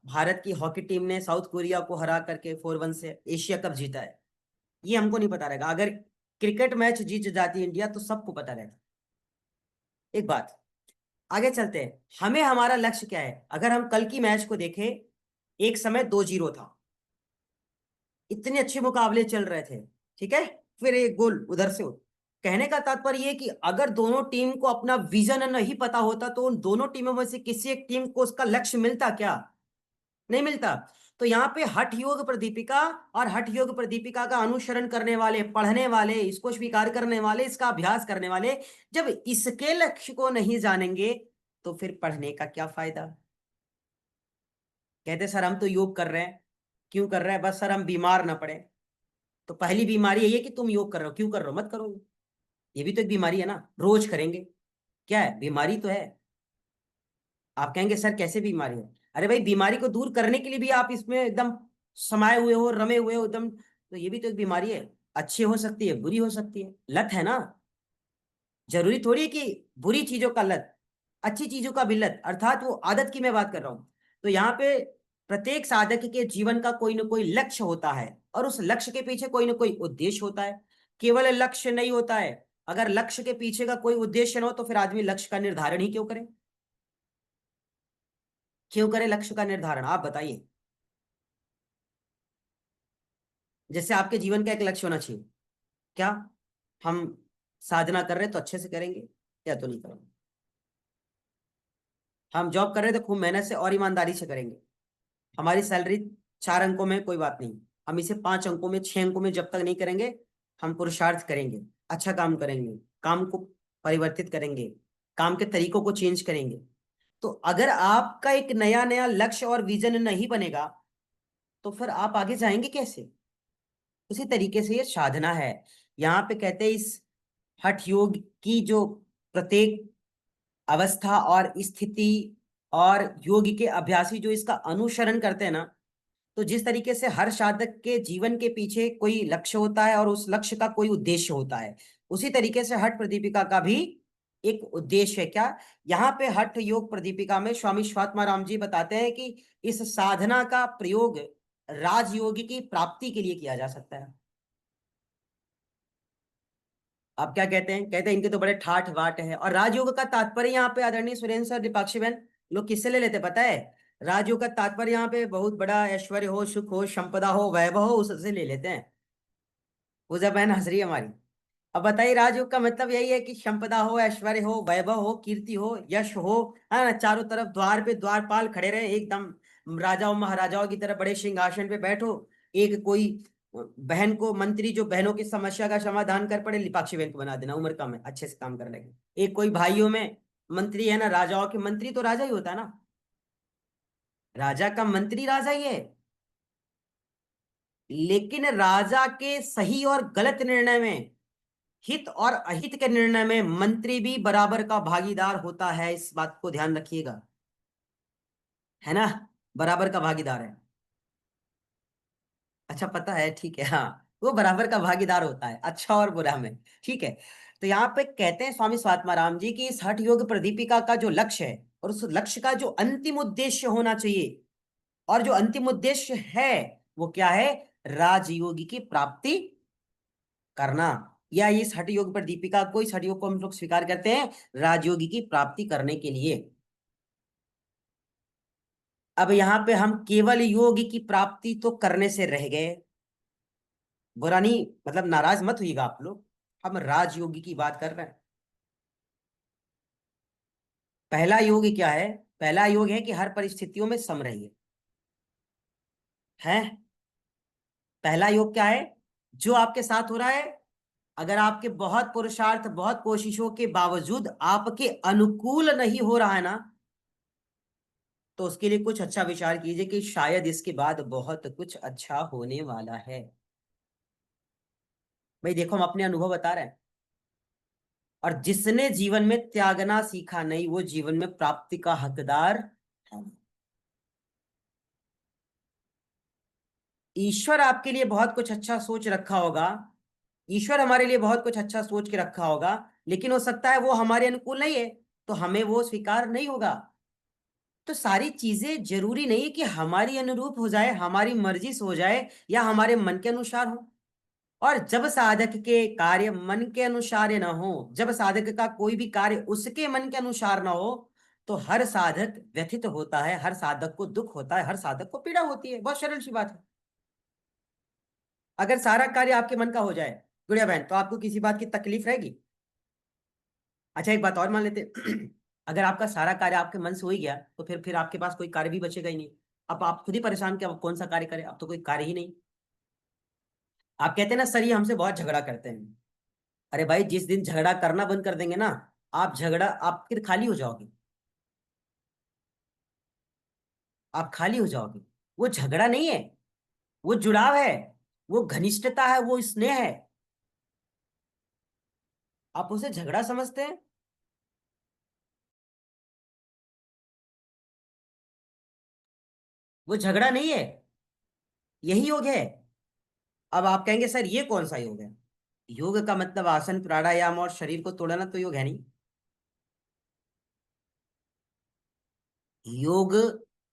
भारत की हॉकी टीम ने साउथ कोरिया को हरा करके 4-1 से एशिया कप जीता है। ये हमको नहीं पता रहेगा। अगर क्रिकेट मैच जीत जाती है इंडिया तो सबको पता रहेगा। एक बात, आगे चलते हैं। हमें हमारा लक्ष्य क्या है? अगर हम कल की मैच को देखें, एक समय 2-0 था, इतने अच्छे मुकाबले चल रहे थे, ठीक है, फिर एक गोल उधर से कहने का तात्पर्य ये कि अगर दोनों टीम को अपना विजन नहीं पता होता तो उन दोनों टीमों में से किसी एक टीम को उसका लक्ष्य मिलता क्या? नहीं मिलता। तो यहाँ पे हठ योग प्रदीपिका और हठ योग प्रदीपिका का अनुसरण करने वाले, पढ़ने वाले, इसको स्वीकार करने वाले, इसका अभ्यास करने वाले जब इसके लक्ष्य को नहीं जानेंगे तो फिर पढ़ने का क्या फायदा? कहते सर हम तो योग कर रहे हैं। क्यों कर रहे हैं? बस सर हम बीमार ना पड़े। तो पहली बीमारी यही है कि तुम योग कर रहे हो। क्यों कर रहे हो? मत करो। ये भी तो एक बीमारी है ना, रोज करेंगे। क्या है? बीमारी तो है। आप कहेंगे सर कैसे बीमारी है? अरे भाई, बीमारी को दूर करने के लिए भी आप इसमें एकदम समाये हुए हो, रमे हुए हो एकदम, तो ये भी तो एक बीमारी है। अच्छी हो सकती है, बुरी हो सकती है, लत है ना। जरूरी थोड़ी है कि बुरी चीजों का लत, अच्छी चीजों का भी लत, अर्थात वो आदत की मैं बात कर रहा हूं। तो यहाँ पे प्रत्येक साधक के जीवन का कोई ना कोई लक्ष्य होता है, और उस लक्ष्य के पीछे कोई ना कोई उद्देश्य होता है। केवल लक्ष्य नहीं होता है। अगर लक्ष्य के पीछे का कोई उद्देश्य न हो तो फिर आदमी लक्ष्य का निर्धारण ही क्यों करे? क्यों करे लक्ष्य का निर्धारण? आप बताइए। जैसे आपके जीवन का एक लक्ष्य होना चाहिए। क्या हम साधना कर रहे हैं तो अच्छे से करेंगे, या तो नहीं करेंगे? हम जॉब कर रहे हैं तो खूब मेहनत से और ईमानदारी से करेंगे। हमारी सैलरी 4 अंकों में, कोई बात नहीं, हम इसे 5 अंकों में, 6 अंकों में जब तक नहीं करेंगे, हम पुरुषार्थ करेंगे, अच्छा काम करेंगे, काम को परिवर्तित करेंगे, काम के तरीकों को चेंज करेंगे। तो अगर आपका एक नया नया लक्ष्य और विजन नहीं बनेगा तो फिर आप आगे जाएंगे कैसे? उसी तरीके से ये साधना है। यहाँ पे कहते हैं इस हठ योग की जो प्रत्येक अवस्था और स्थिति और योग के अभ्यासी जो इसका अनुसरण करते हैं ना, तो जिस तरीके से हर साधक के जीवन के पीछे कोई लक्ष्य होता है और उस लक्ष्य का कोई उद्देश्य होता है, उसी तरीके से हठ प्रदीपिका का भी एक उद्देश्य है। क्या? यहाँ पे हठ योग प्रदीपिका में स्वामी स्वात्मा राम जी बताते हैं कि इस साधना का प्रयोग राजयोग की प्राप्ति के लिए किया जा सकता है। आप क्या कहते हैं? कहते हैं इनके तो बड़े ठाठ बाट है। और राजयोग का तात्पर्य यहाँ पे आदरणीय सुरेंद्र सर, दीपाक्षी बहन, लोग किससे ले लेते पता है? राजयोग का तात्पर्य यहाँ पे बहुत बड़ा ऐश्वर्य हो, सुख हो, संपदा हो, वैभव हो, उससे ले लेते हैं। पूजा बहन हंस रही है हमारी। अब बताइए, राजयोग का मतलब यही है कि संपदा हो, ऐश्वर्य हो, वैभव हो, कीर्ति हो, यश हो, है ना, चारों तरफ द्वार पे द्वारपाल खड़े रहे एकदम राजाओं महाराजाओं की तरह बड़े सिंहासन पे बैठो। एक कोई बहन को मंत्री जो बहनों की समस्या का समाधान कर पड़े, लिपाक्षी बहन को बना देना, उम्र कम है, अच्छे से काम कर लेंगे। एक कोई भाइयों में मंत्री है ना, राजाओं के मंत्री तो राजा ही होता है ना, राजा का मंत्री राजा ही है। लेकिन राजा के सही और गलत निर्णय में, हित और अहित के निर्णय में मंत्री भी बराबर का भागीदार होता है, इस बात को ध्यान रखिएगा, है ना, बराबर का भागीदार है। अच्छा पता है, ठीक है, हाँ, वो बराबर का भागीदार होता है, अच्छा और बुरा में। ठीक है, तो यहाँ पे कहते हैं स्वामी स्वात्माराम जी की इस हठ योग प्रदीपिका का जो लक्ष्य है और उस लक्ष्य का जो अंतिम उद्देश्य होना चाहिए, और जो अंतिम उद्देश्य है वो क्या है, राजयोगी की प्राप्ति करना। या इस हठ योग पर दीपिका को, इस हठ योग को हम लोग स्वीकार करते हैं राजयोगी की प्राप्ति करने के लिए। अब यहाँ पे हम केवल योग की प्राप्ति तो करने से रह गए, बुरा नहीं, मतलब नाराज मत होइएगा आप लोग, हम राजयोगी की बात कर रहे हैं। पहला योग क्या है, पहला योग है कि हर परिस्थितियों में सम रहिए, है। पहला योग क्या है, जो आपके साथ हो रहा है, अगर आपके बहुत पुरुषार्थ, बहुत कोशिशों के बावजूद आपके अनुकूल नहीं हो रहा है ना, तो उसके लिए कुछ अच्छा विचार कीजिए कि शायद इसके बाद बहुत कुछ अच्छा होने वाला है। भाई देखो, हम अपने अनुभव बता रहे हैं, और जिसने जीवन में त्यागना सीखा नहीं, वो जीवन में प्राप्ति का हकदार है। ईश्वर आपके लिए बहुत कुछ अच्छा सोच रखा होगा, ईश्वर हमारे लिए बहुत कुछ अच्छा सोच के रखा होगा, लेकिन हो सकता है वो हमारे अनुकूल नहीं है, तो हमें वो स्वीकार नहीं होगा। तो सारी चीजें जरूरी नहीं कि हमारी अनुरूप हो जाए, हमारी मर्जी से हो जाए, या हमारे मन के अनुसार हो। और जब साधक के कार्य मन के अनुसार न हो, जब साधक का कोई भी कार्य उसके मन के अनुसार ना हो, तो हर साधक व्यथित होता है, हर साधक को दुख होता है, हर साधक को पीड़ा होती है, बहुत सरल सी बात है। अगर सारा कार्य आपके मन का हो जाए गुड़िया बहन, तो आपको किसी बात की तकलीफ रहेगी? अच्छा एक बात और मान लेते अगर आपका सारा कार्य आपके मन से हो ही गया, तो फिर आपके पास कोई कार्य भी बचेगा ही नहीं। अब आप खुद ही परेशान, क्या कौन सा कार्य करें, अब तो कोई कार्य ही नहीं। आप कहते हैं ना सर ये हमसे बहुत झगड़ा करते हैं, अरे भाई जिस दिन झगड़ा करना बंद कर देंगे ना, आप फिर खाली हो जाओगे, आप खाली हो जाओगे। वो झगड़ा नहीं है, वो जुड़ाव है, वो घनिष्ठता है, वो स्नेह है। आप उसे झगड़ा समझते हैं, वो झगड़ा नहीं है, यही योग है। अब आप कहेंगे सर ये कौन सा योग है? योग का मतलब आसन प्राणायाम और शरीर को तोड़ना तो योग है नहीं। योग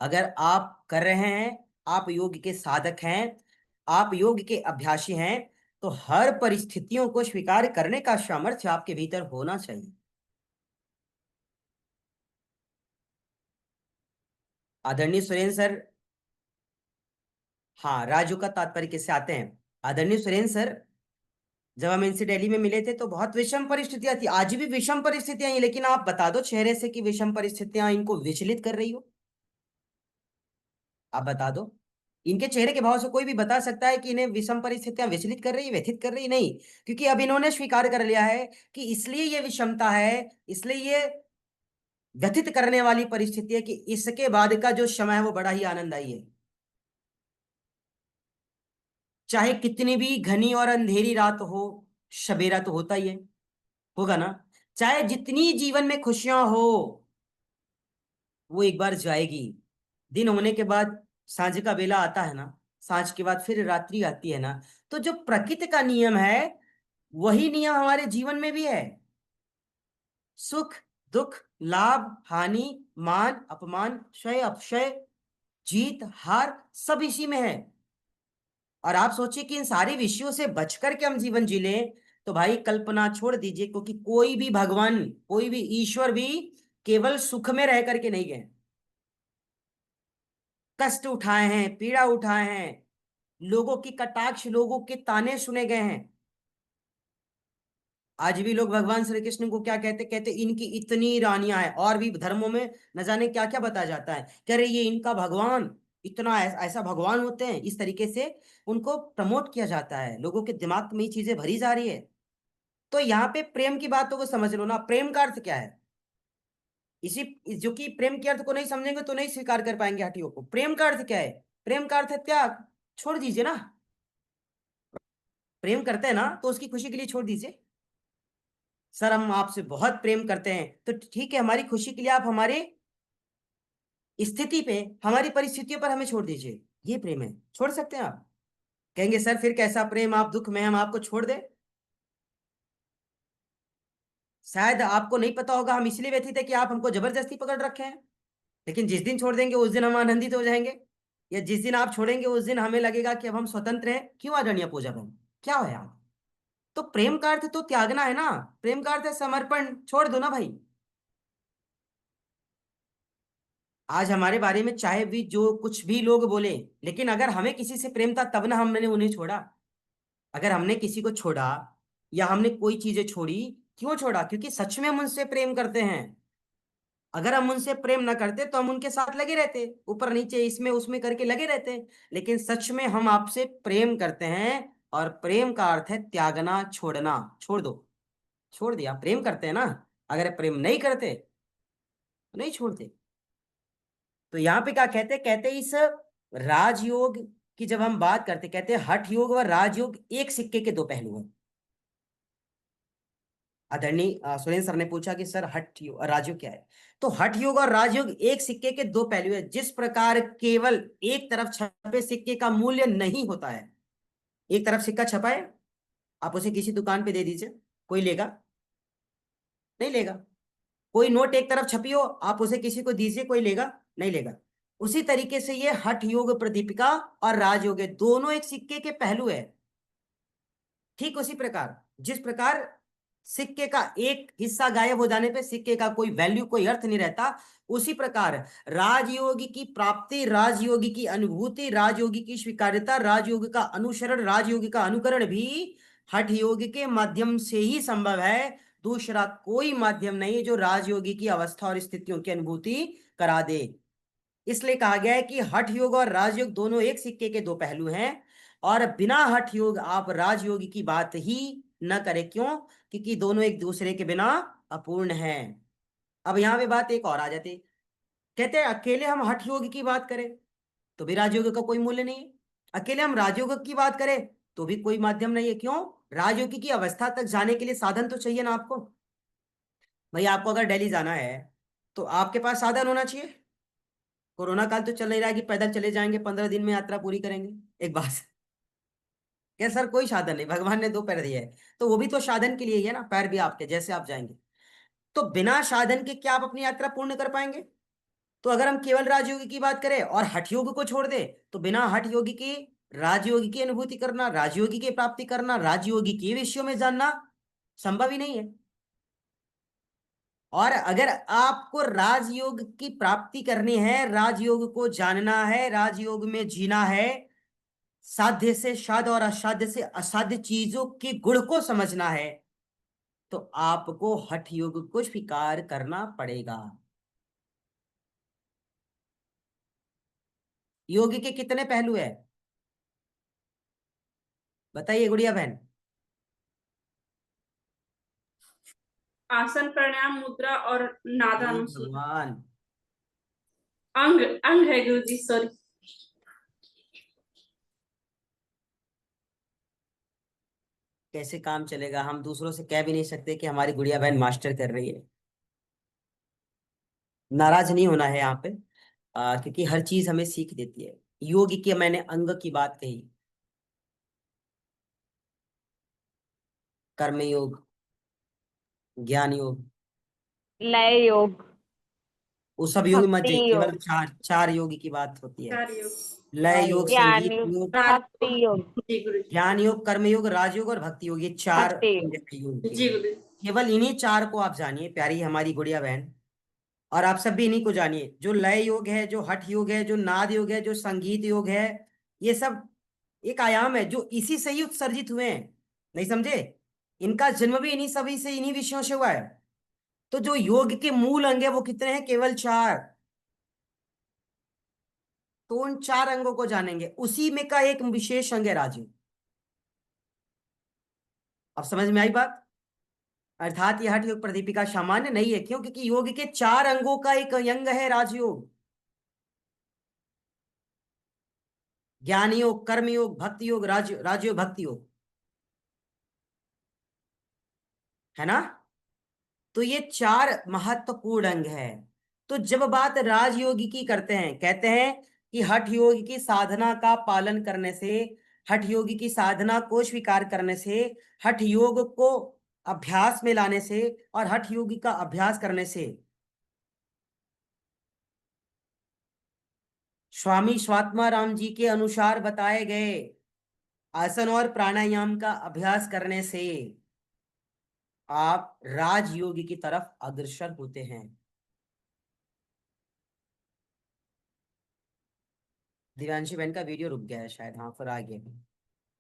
अगर आप कर रहे हैं, आप योग के साधक हैं, आप योग के अभ्यासी हैं, तो हर परिस्थितियों को स्वीकार करने का सामर्थ्य आपके भीतर होना चाहिए। आदरणीय सुरेंद्र सर, हाँ, राजयोग का तात्पर्य किससे आते हैं। आदरणीय सुरेंद्र सर, जब हम इनसे दिल्ली में मिले थे तो बहुत विषम परिस्थितियां थी, आज भी विषम परिस्थितियां हैं, लेकिन आप बता दो चेहरे से कि विषम परिस्थितियां इनको विचलित कर रही हो, आप बता दो। इनके चेहरे के भाव से कोई भी बता सकता है कि इन्हें विषम परिस्थितियां विचलित कर रही है, व्यथित कर रही है? नहीं, क्योंकि अब इन्होंने स्वीकार कर लिया है कि इसलिए ये विषमता है, इसलिए ये व्यथित करने वाली परिस्थिति है कि इसके बाद का जो समय है वो बड़ा ही आनंददायी है। चाहे कितनी भी घनी और अंधेरी रात हो, सवेरा तो होता ही है, होगा ना। चाहे जितनी जीवन में खुशियां हो, वो एक बार जाएगी। दिन होने के बाद सांझ का बेला आता है ना, सांझ के बाद फिर रात्रि आती है ना, तो जो प्रकृति का नियम है, वही नियम हमारे जीवन में भी है। सुख दुख, लाभ हानि, मान अपमान, क्षय अपक्षय, जीत हार, सब इसी में है। और आप सोचिए कि इन सारे विषयों से बचकर के हम जीवन जी लें, तो भाई कल्पना छोड़ दीजिए, क्योंकि कोई भी भगवान, कोई भी ईश्वर भी केवल सुख में रह करके नहीं गए। कष्ट उठाए हैं, पीड़ा उठाए हैं, लोगों की कटाक्ष, लोगों के ताने सुने गए हैं। आज भी लोग भगवान श्री कृष्ण को क्या कहते, कहते इनकी इतनी रानियां हैं। और भी धर्मों में न जाने क्या क्या बताया जाता है, कह रहे ये इनका भगवान, इतना ऐसा भगवान होते हैं। इस तरीके से उनको प्रमोट किया जाता है, लोगों के दिमाग में ये चीजें भरी जा रही है। तो यहाँ पे प्रेम की बातों को समझ लो ना, प्रेम का अर्थ क्या है। इसी जो कि प्रेम के अर्थ को नहीं समझेंगे तो नहीं स्वीकार कर पाएंगे हठियों को। प्रेम का अर्थ क्या है, प्रेम का अर्थ है त्याग। छोड़ दीजिए ना, प्रेम करते हैं ना तो उसकी खुशी के लिए छोड़ दीजिए। सर हम आपसे बहुत प्रेम करते हैं, तो ठीक है, हमारी खुशी के लिए आप हमारे स्थिति पे, हमारी परिस्थितियों पर हमें छोड़ दीजिए, ये प्रेम है। छोड़ सकते हैं आप। कहेंगे सर फिर कैसा प्रेम, आप दुख में हम आपको छोड़ दें। शायद आपको नहीं पता होगा, हम इसलिए व्यथित है कि आप हमको जबरदस्ती पकड़ रखे हैं। लेकिन जिस दिन छोड़ देंगे उस दिन हम आनंदित हो जाएंगे। या जिस दिन आप छोड़ेंगे उस दिन हमें लगेगा कि अब हम स्वतंत्र हैं। क्यों आदरणीय पूजा बहन, क्या हो यार। तो प्रेम का अर्थ तो त्यागना है ना, प्रेम का अर्थ है समर्पण। छोड़ दो ना भाई। आज हमारे बारे में चाहे भी जो कुछ भी लोग बोले, लेकिन अगर हमें किसी से प्रेम था तब ना हमने उन्हें छोड़ा। अगर हमने किसी को छोड़ा या हमने कोई चीजें छोड़ी, क्यों छोड़ा, क्योंकि सच में हम उनसे प्रेम करते हैं। अगर हम उनसे प्रेम ना करते तो हम उनके साथ लगे रहते, ऊपर नीचे इसमें उसमें करके लगे रहते। लेकिन सच में हम आपसे प्रेम करते हैं, और प्रेम का अर्थ है त्यागना, छोड़ना। छोड़ दो, छोड़ दिया, प्रेम करते हैं ना। अगर प्रेम नहीं करते तो नहीं छोड़ते। तो यहाँ पे क्या कहते, कहते इस राजयोग की जब हम बात करते, कहते हठ योग व राजयोग एक सिक्के के दो पहलू हैं। आदरणीय सुरेंद्र सर ने पूछा कि सर हठ योग राजयोग क्या है। तो हठ योग और राजयोग एक सिक्के के दो पहलू है। जिस प्रकार केवल एक तरफ छपे सिक्के का मूल्य नहीं होता है। एक तरफ सिक्का छपा है, आप उसे किसी दुकान पे दे दीजिए, कोई लेगा नहीं लेगा। कोई नोट एक तरफ छपी हो, आप उसे किसी को दीजिए, कोई लेगा नहीं लेगा। उसी तरीके से ये हठ योग प्रदीपिका और राजयोग है, दोनों एक सिक्के के पहलू है। ठीक उसी प्रकार जिस प्रकार सिक्के का एक हिस्सा गायब हो जाने पे सिक्के का कोई वैल्यू, कोई अर्थ नहीं रहता, उसी प्रकार राजयोगी की प्राप्ति, राजयोगी की अनुभूति, राजयोगी की स्वीकार्यता, राजयोग का अनुसरण, राजयोगी का अनुकरण भी हठ योग के माध्यम से ही संभव है। दूसरा कोई माध्यम नहीं जो राजयोगी की अवस्था और स्थितियों की अनुभूति करा दे। इसलिए कहा गया है कि हठ योग और राजयोग दोनों एक सिक्के के दो पहलू हैं, और बिना हठ योग आप राजयोगी की बात ही न करें। क्यों, क्योंकि दोनों एक दूसरे के बिना अपूर्ण हैं। अब यहाँ पे बात एक और आ जाती, कहते हैं अकेले हम हठ योग की बात करें तो भी राजयोग का कोई मूल्य नहीं है। अकेले हम राजयोग की बात करें तो भी कोई माध्यम नहीं है। क्यों, राजयोगी की अवस्था तक जाने के लिए साधन तो चाहिए ना आपको। भाई आपको अगर दिल्ली जाना है तो आपके पास साधन होना चाहिए। कोरोना काल तो चल नहीं रहा है कि पैदल चले जाएंगे 15 दिन में यात्रा पूरी करेंगे। एक बात, क्या सर कोई साधन नहीं, भगवान ने दो पैर दिए है तो वो भी तो साधन के लिए ही है ना, पैर भी आपके जैसे आप जाएंगे। तो बिना साधन के क्या आप अपनी यात्रा पूर्ण कर पाएंगे। तो अगर हम केवल राजयोगी की बात करें और हठ योग को छोड़ दे, तो बिना हठ योगी की राजयोगी की अनुभूति करना, राजयोगी की प्राप्ति करना, राजयोगी के विषयों में जानना संभव ही नहीं है। और अगर आपको राजयोग की प्राप्ति करनी है, राजयोग को जानना है, राजयोग में जीना है, साध्य से साध्य और असाध्य से असाध्य चीजों के गुण को समझना है, तो आपको हठ योग को स्वीकार करना पड़ेगा। योग के कितने पहलू है बताइए गुड़िया बहन। आसन, प्राणायाम, मुद्रा और हे नादानुसार। भगवान, अंग अंग है गुरुजी, सॉरी। कैसे काम चलेगा, हम दूसरों से कह भी नहीं सकते कि हमारी गुड़िया बहन मास्टर कर रही है। नाराज नहीं होना है यहाँ पे, क्योंकि हर चीज हमें सीख देती है। योग की मैंने अंग की बात कही, कर्म योग, ज्ञान योग, लय योग, वो सब योग मत भक्ति जाइए, केवल योग, चार चार योग की बात होती है। कार्य योग। लय योग, ज्ञान संगीत योग, योग, भक्ति योग, जी गुरुजी। ज्ञान योग, कर्म योग, राजयोग और भक्ति योग, ये चार भक्ति अंग योग। हैं योग के। जी गुरुजी। केवल इन्हीं चार को आप जानिए प्यारी हमारी गुड़िया बहन, और आप सब भी इन्हीं को जानिए। जो लय योग है, जो हठ योग है, जो नाद योग है, जो संगीत योग है, ये सब एक आयाम है जो इसी से ही उत्सर्जित हुए हैं। नहीं समझे? इनका जन्म भी इन्हीं सभी से, इन्हीं विषयों से हुआ है। तो जो योग के मूल अंग है वो कितने हैं? केवल 4। तो उन 4 अंगों को जानेंगे, उसी में का एक विशेष अंग है राजयोग। अब समझ में आई बात? अर्थात यह हठ योग प्रदीपिका सामान्य नहीं है। क्यों? क्योंकि योग के 4 अंगों का एक अंग है राजयोग। ज्ञान योग, कर्म योग, भक्ति योग, राजयोग भक्ति योग, है ना? तो ये 4 महत्वपूर्ण अंग है। तो जब बात राजयोगी की करते हैं, कहते हैं कि हठ योगी की साधना का पालन करने से, हठ योगी की साधना को स्वीकार करने से, हठ योग को अभ्यास में लाने से और हठ योगी का अभ्यास करने से, स्वामी स्वात्मा राम जी के अनुसार बताए गए आसन और प्राणायाम का अभ्यास करने से आप राजयोगी की तरफ अग्रसर होते हैं। दिव्यांशी बहन का वीडियो रुक गया है शायद, हाँ फिर आगे।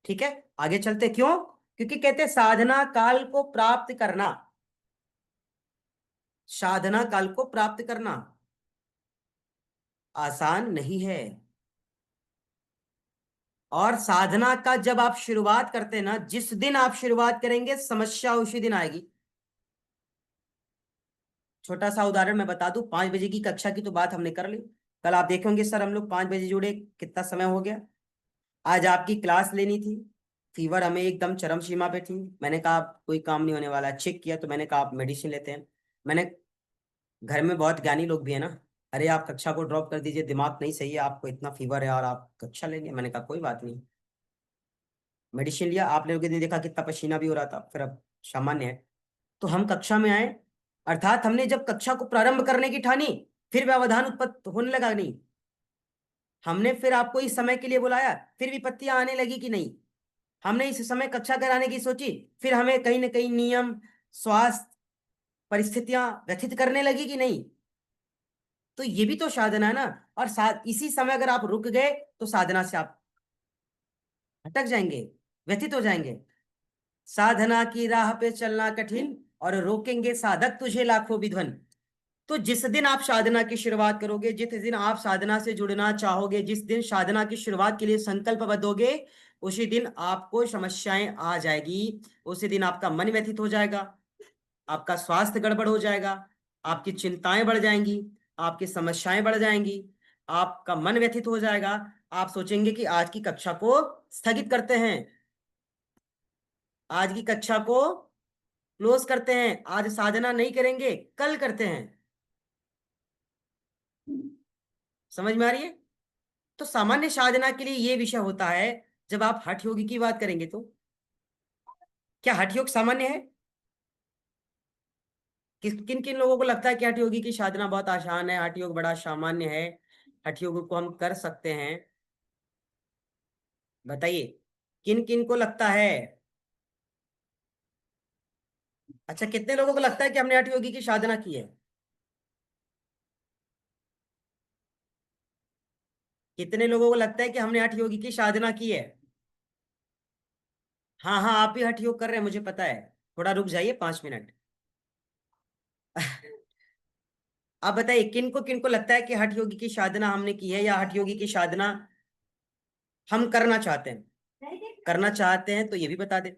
ठीक है, आगे चलते। क्यों? क्योंकि कहते हैं साधना काल को प्राप्त करना, साधना काल को प्राप्त करना आसान नहीं है। और साधना का जब आप शुरुआत करते हैं ना, जिस दिन आप शुरुआत करेंगे समस्या उसी दिन आएगी। छोटा सा उदाहरण मैं बता दूं, 5 बजे की कक्षा की तो बात हमने कर ली। कल आप देखेंगे सर हम लोग 5 बजे जुड़े, कितना समय हो गया। आज आपकी क्लास लेनी थी, फीवर हमें एकदम चरम सीमा पे थी। मैंने कहा आप कोई काम नहीं होने वाला, चेक किया तो मैंने कहा आप मेडिसिन लेते हैं। मैंने, घर में बहुत ज्ञानी लोग भी है ना, अरे आप कक्षा को ड्रॉप कर दीजिए, दिमाग नहीं सही है, आपको इतना फीवर है और आप कक्षा लेंगे। मैंने कहा कोई बात नहीं, मेडिसिन लिया। आप लोगों ने देखा कितना पसीना भी हो रहा था, फिर अब सामान्य है। तो हम कक्षा में आए, अर्थात हमने जब कक्षा को प्रारंभ करने की ठानी, फिर व्यवधान उत्पन्न होने लगा नहीं। हमने फिर आपको इस समय के लिए बुलाया, फिर विपत्तियां आने लगी कि नहीं। हमने इस समय कक्षा कराने की सोची, फिर हमें कहीं ना कहीं नियम, स्वास्थ्य, परिस्थितियां व्यथित करने लगी कि नहीं। तो ये भी तो साधना है ना। और इसी समय अगर आप रुक गए तो साधना से आप भटक जाएंगे, व्यथित हो जाएंगे। साधना की राह पे चलना कठिन और रोकेंगे साधक तुझे लाखों विध्वन। तो जिस दिन आप साधना की शुरुआत करोगे, जिस दिन आप साधना से जुड़ना चाहोगे, जिस दिन साधना की शुरुआत के लिए संकल्पबद्ध होगे, उसी दिन आपको समस्याएं आ जाएगी। उसी दिन आपका मन व्यथित हो जाएगा, आपका स्वास्थ्य गड़बड़ हो जाएगा, आपकी चिंताएं बढ़ जाएंगी, आपकी समस्याएं बढ़ जाएंगी, आपका मन व्यथित हो जाएगा। आप सोचेंगे कि आज की कक्षा को स्थगित करते हैं, आज की कक्षा को क्लोज करते हैं, आज साधना नहीं करेंगे, कल करते हैं। समझ में आ रही है? तो सामान्य साधना के लिए ये विषय होता है। जब आप हठ योगी की बात करेंगे तो क्या हठ योग सामान्य है? किन किन लोगों को लगता है कि हठ योगी की साधना बहुत आसान है, हठ योग बड़ा सामान्य है, हठ योग को हम कर सकते हैं? बताइए, किन किन को लगता है? अच्छा, कितने लोगों को लगता है कि हमने हठ योगी की साधना की है? कितने लोगों को लगता है कि हमने हठ योगी की साधना की है? हाँ हाँ, आप भी हठ योग कर रहे हैं मुझे पता है। थोड़ा रुक जाइए 5 मिनट। आप बताइए किन को लगता है कि हठ योगी की साधना हमने की है, या हठ योगी की साधना हम करना चाहते हैं? करना चाहते हैं तो ये भी बता दे।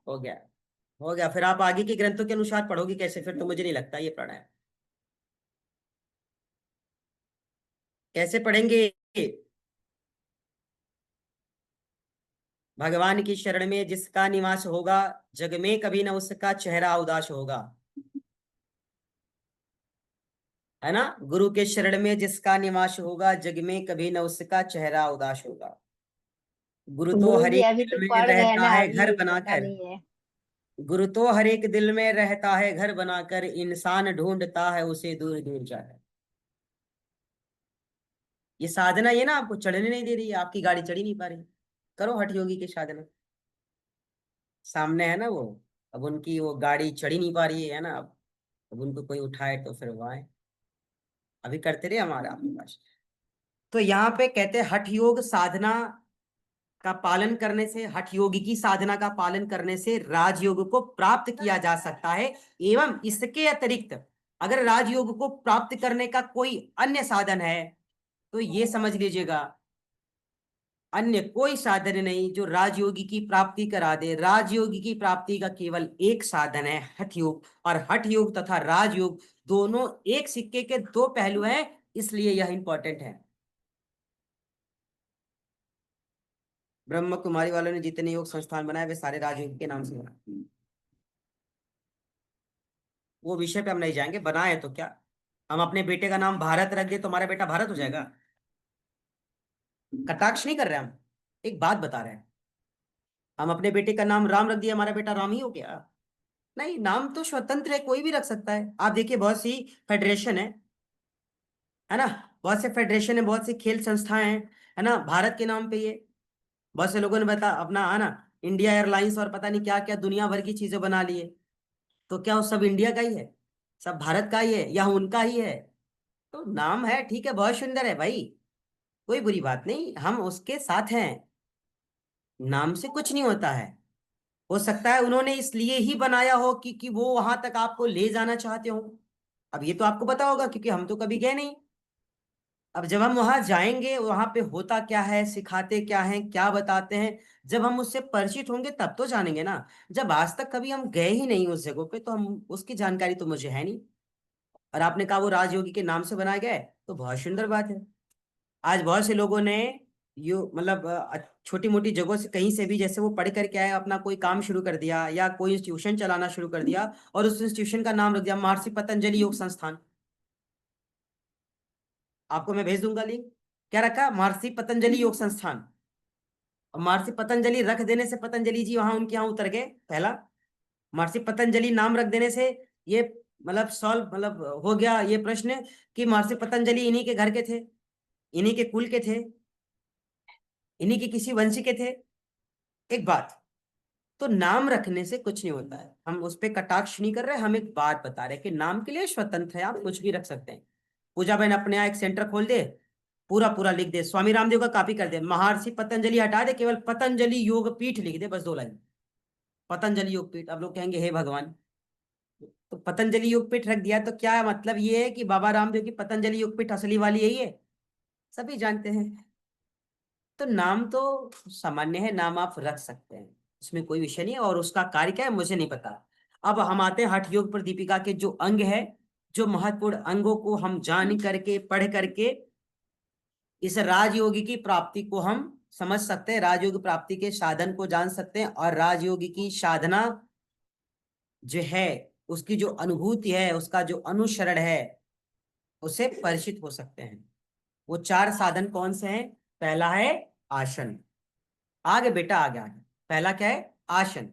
हो गया, हो गया। फिर आप आगे के ग्रंथों के अनुसार पढ़ोगे कैसे? फिर तो मुझे नहीं लगता ये पढ़ा है। कैसे पढ़ेंगे? भगवान की शरण में जिसका निवास होगा, जग में कभी ना उसका चेहरा उदास होगा, है ना? गुरु के शरण में जिसका निवास होगा, जग में कभी न उसका चेहरा उदास होगा। गुरु तो गुरु हर जी एक अभी तो दिल में पढ़ गए रहता ना, है घर अभी पता बनाकर। नहीं है। गुरु तो हर एक दिल में रहता है घर बनाकर, इंसान ढूंढता है उसे दूर दूर जाकर। ये साधना, ये ना आपको चढ़ने नहीं दे रही है, आपकी गाड़ी चढ़ ही नहीं पा रही। करो हठ योगी की साधना, सामने है ना वो। अब उनकी वो गाड़ी चढ़ी नहीं पा रही है ना, अब उनको कोई उठाए तो फिर वो आए। अभी करते रहे हमारा आपके पास। तो यहाँ पे कहते हैं हठ योग साधना का पालन करने से, हठ योगी की साधना का पालन करने से राजयोग को प्राप्त किया जा सकता है। एवं इसके अतिरिक्त अगर राजयोग को प्राप्त करने का कोई अन्य साधन है तो ये समझ लीजिएगा अन्य कोई साधन नहीं जो राजयोगी की प्राप्ति करा दे। राजयोगी की प्राप्ति का केवल एक साधन है हठ योग, और हठ योग तथा राजयोग दोनों एक सिक्के के दो पहलू हैं, इसलिए यह इंपॉर्टेंट है। ब्रह्म कुमारी वालों ने जितने योग संस्थान बनाए वे सारे राजयोग के नाम से बनाए। वो विषय पे हम नहीं जाएंगे, बनाए तो क्या, हम अपने बेटे का नाम भारत रख दे तो हमारा बेटा भारत हो जाएगा? कटाक्ष नहीं कर रहे हम, एक बात बता रहे हैं। हम अपने बेटे का नाम राम रख दिया, हमारा बेटा राम ही हो गया? नहीं, नाम तो स्वतंत्र है, कोई भी रख सकता है। आप देखिए बहुत सी फेडरेशन है ना, बहुत से फेडरेशन है, बहुत सी खेल संस्थाएं हैं, है ना, भारत के नाम पे ये बहुत से लोगों ने बता अपना, है ना, इंडिया एयरलाइंस और पता नहीं क्या क्या दुनिया भर की चीजें बना लिए। तो क्या वो सब इंडिया का ही है, सब भारत का ही है, या उनका ही है? तो नाम है, ठीक है, बहुत सुंदर है भाई, कोई बुरी बात नहीं, हम उसके साथ हैं। नाम से कुछ नहीं होता है। हो सकता है उन्होंने इसलिए ही बनाया हो कि वो वहां तक आपको ले जाना चाहते हो। अब ये तो आपको पता होगा क्योंकि हम तो कभी गए नहीं। अब जब हम वहां जाएंगे, वहां पे होता क्या है, सिखाते क्या है, क्या बताते हैं, जब हम उससे परिचित होंगे तब तो जानेंगे ना। जब आज तक कभी हम गए ही नहीं उस जगह पे, तो हम उसकी जानकारी तो मुझे है नहीं। और आपने कहा वो राजयोगी के नाम से बनाए गए, तो बहुत सुंदर बात है। आज बहुत से लोगों ने यो मतलब छोटी मोटी जगहों से कहीं से भी जैसे वो पढ़ करके आए, अपना कोई काम शुरू कर दिया या कोई इंस्टीट्यूशन चलाना शुरू कर दिया, और उस इंस्टीट्यूशन का नाम रख दिया महर्षि पतंजलि योग संस्थान। आपको मैं भेज दूंगा लिंक। क्या रखा? महर्षि पतंजलि योग संस्थान। और महर्षि पतंजलि रख देने से पतंजलि जी वहां उनके यहाँ उतर गए, पहला। महर्षि पतंजलि नाम रख देने से ये मतलब सॉल्व, मतलब हो गया ये प्रश्न कि महर्षि पतंजलि इन्हीं के घर के थे, इन्हीं के कुल के थे, इन्हीं के किसी वंशी के थे। एक बात, तो नाम रखने से कुछ नहीं होता है, हम उस पर कटाक्ष नहीं कर रहे, हम एक बात बता रहे हैं कि नाम के लिए स्वतंत्र है, आप कुछ भी रख सकते हैं। पूजा बहन अपने यहाँ एक सेंटर खोल दे, पूरा पूरा लिख दे, स्वामी रामदेव का कॉपी कर दे, महर्षि पतंजलि हटा दे, केवल पतंजलि योग पीठ लिख दे, बस 2 लाइन, पतंजलि योग पीठ। अब लोग कहेंगे हे भगवान, तो पतंजलि योग पीठ रख दिया तो क्या मतलब ये है कि बाबा रामदेव की पतंजलि योग पीठ असली वाली यही है? सभी जानते हैं। तो नाम तो सामान्य है, नाम आप रख सकते हैं, इसमें कोई विषय नहीं है। और उसका कार्य क्या है मुझे नहीं पता। अब हम आते हैं हठ योग पर दीपिका के जो अंग है, जो महत्वपूर्ण अंगों को हम जान करके पढ़ करके इस राजयोगी की प्राप्ति को हम समझ सकते हैं, राजयोगी प्राप्ति के साधन को जान सकते हैं, और राजयोगी की साधना जो है उसकी जो अनुभूति है, उसका जो अनुसरण है, उसे परिचित हो सकते हैं। वो 4 साधन कौन से हैं? पहला है आसन। आगे बेटा, आगे आगे। पहला क्या है? आसन।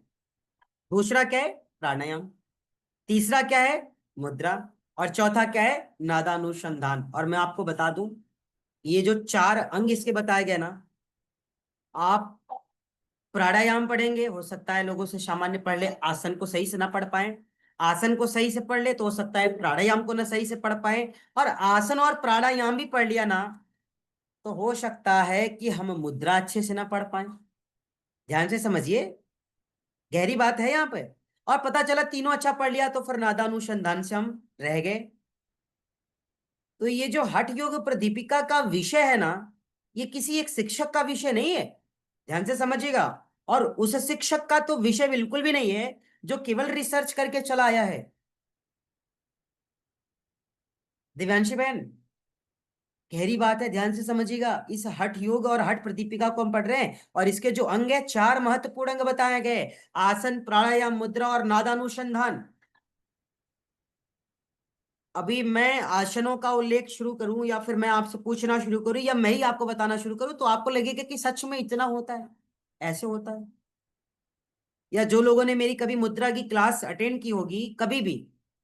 दूसरा क्या है? प्राणायाम। तीसरा क्या है? मुद्रा। और चौथा क्या है? नादानुसंधान। और मैं आपको बता दूं, ये जो 4 अंग इसके बताए गए ना, आप प्राणायाम पढ़ेंगे, हो सकता है लोगों से सामान्य पढ़ ले, आसन को सही से ना पढ़ पाए। आसन को सही से पढ़ ले तो हो सकता है प्राणायाम को ना सही से पढ़ पाए। और आसन और प्राणायाम भी पढ़ लिया ना, तो हो सकता है कि हम मुद्रा अच्छे से ना पढ़ पाए। ध्यान से समझिए, गहरी बात है यहाँ पे। और पता चला तीनों अच्छा पढ़ लिया तो फिर नादानुसंधान से हम रह गए। तो ये जो हठ योग प्रदीपिका का विषय है ना, ये किसी एक शिक्षक का विषय नहीं है, ध्यान से समझिएगा। और उस शिक्षक का तो विषय बिल्कुल भी नहीं है जो केवल रिसर्च करके चला आया है। दिव्यांशी बहन, गहरी बात है, ध्यान से समझिएगा। इस हठ योग और हठ प्रदीपिका को हम पढ़ रहे हैं, और इसके जो अंग है, 4 महत्वपूर्ण अंग बताए गए, आसन, प्राणायाम, मुद्रा और नादानुसंधान। अभी मैं आसनों का उल्लेख शुरू करूं या फिर मैं आपसे पूछना शुरू करूं या मैं ही आपको बताना शुरू करूं, तो आपको लगेगा कि सच में इतना होता है, ऐसे होता है। या जो लोगों ने मेरी कभी मुद्रा की क्लास अटेंड की होगी, कभी भी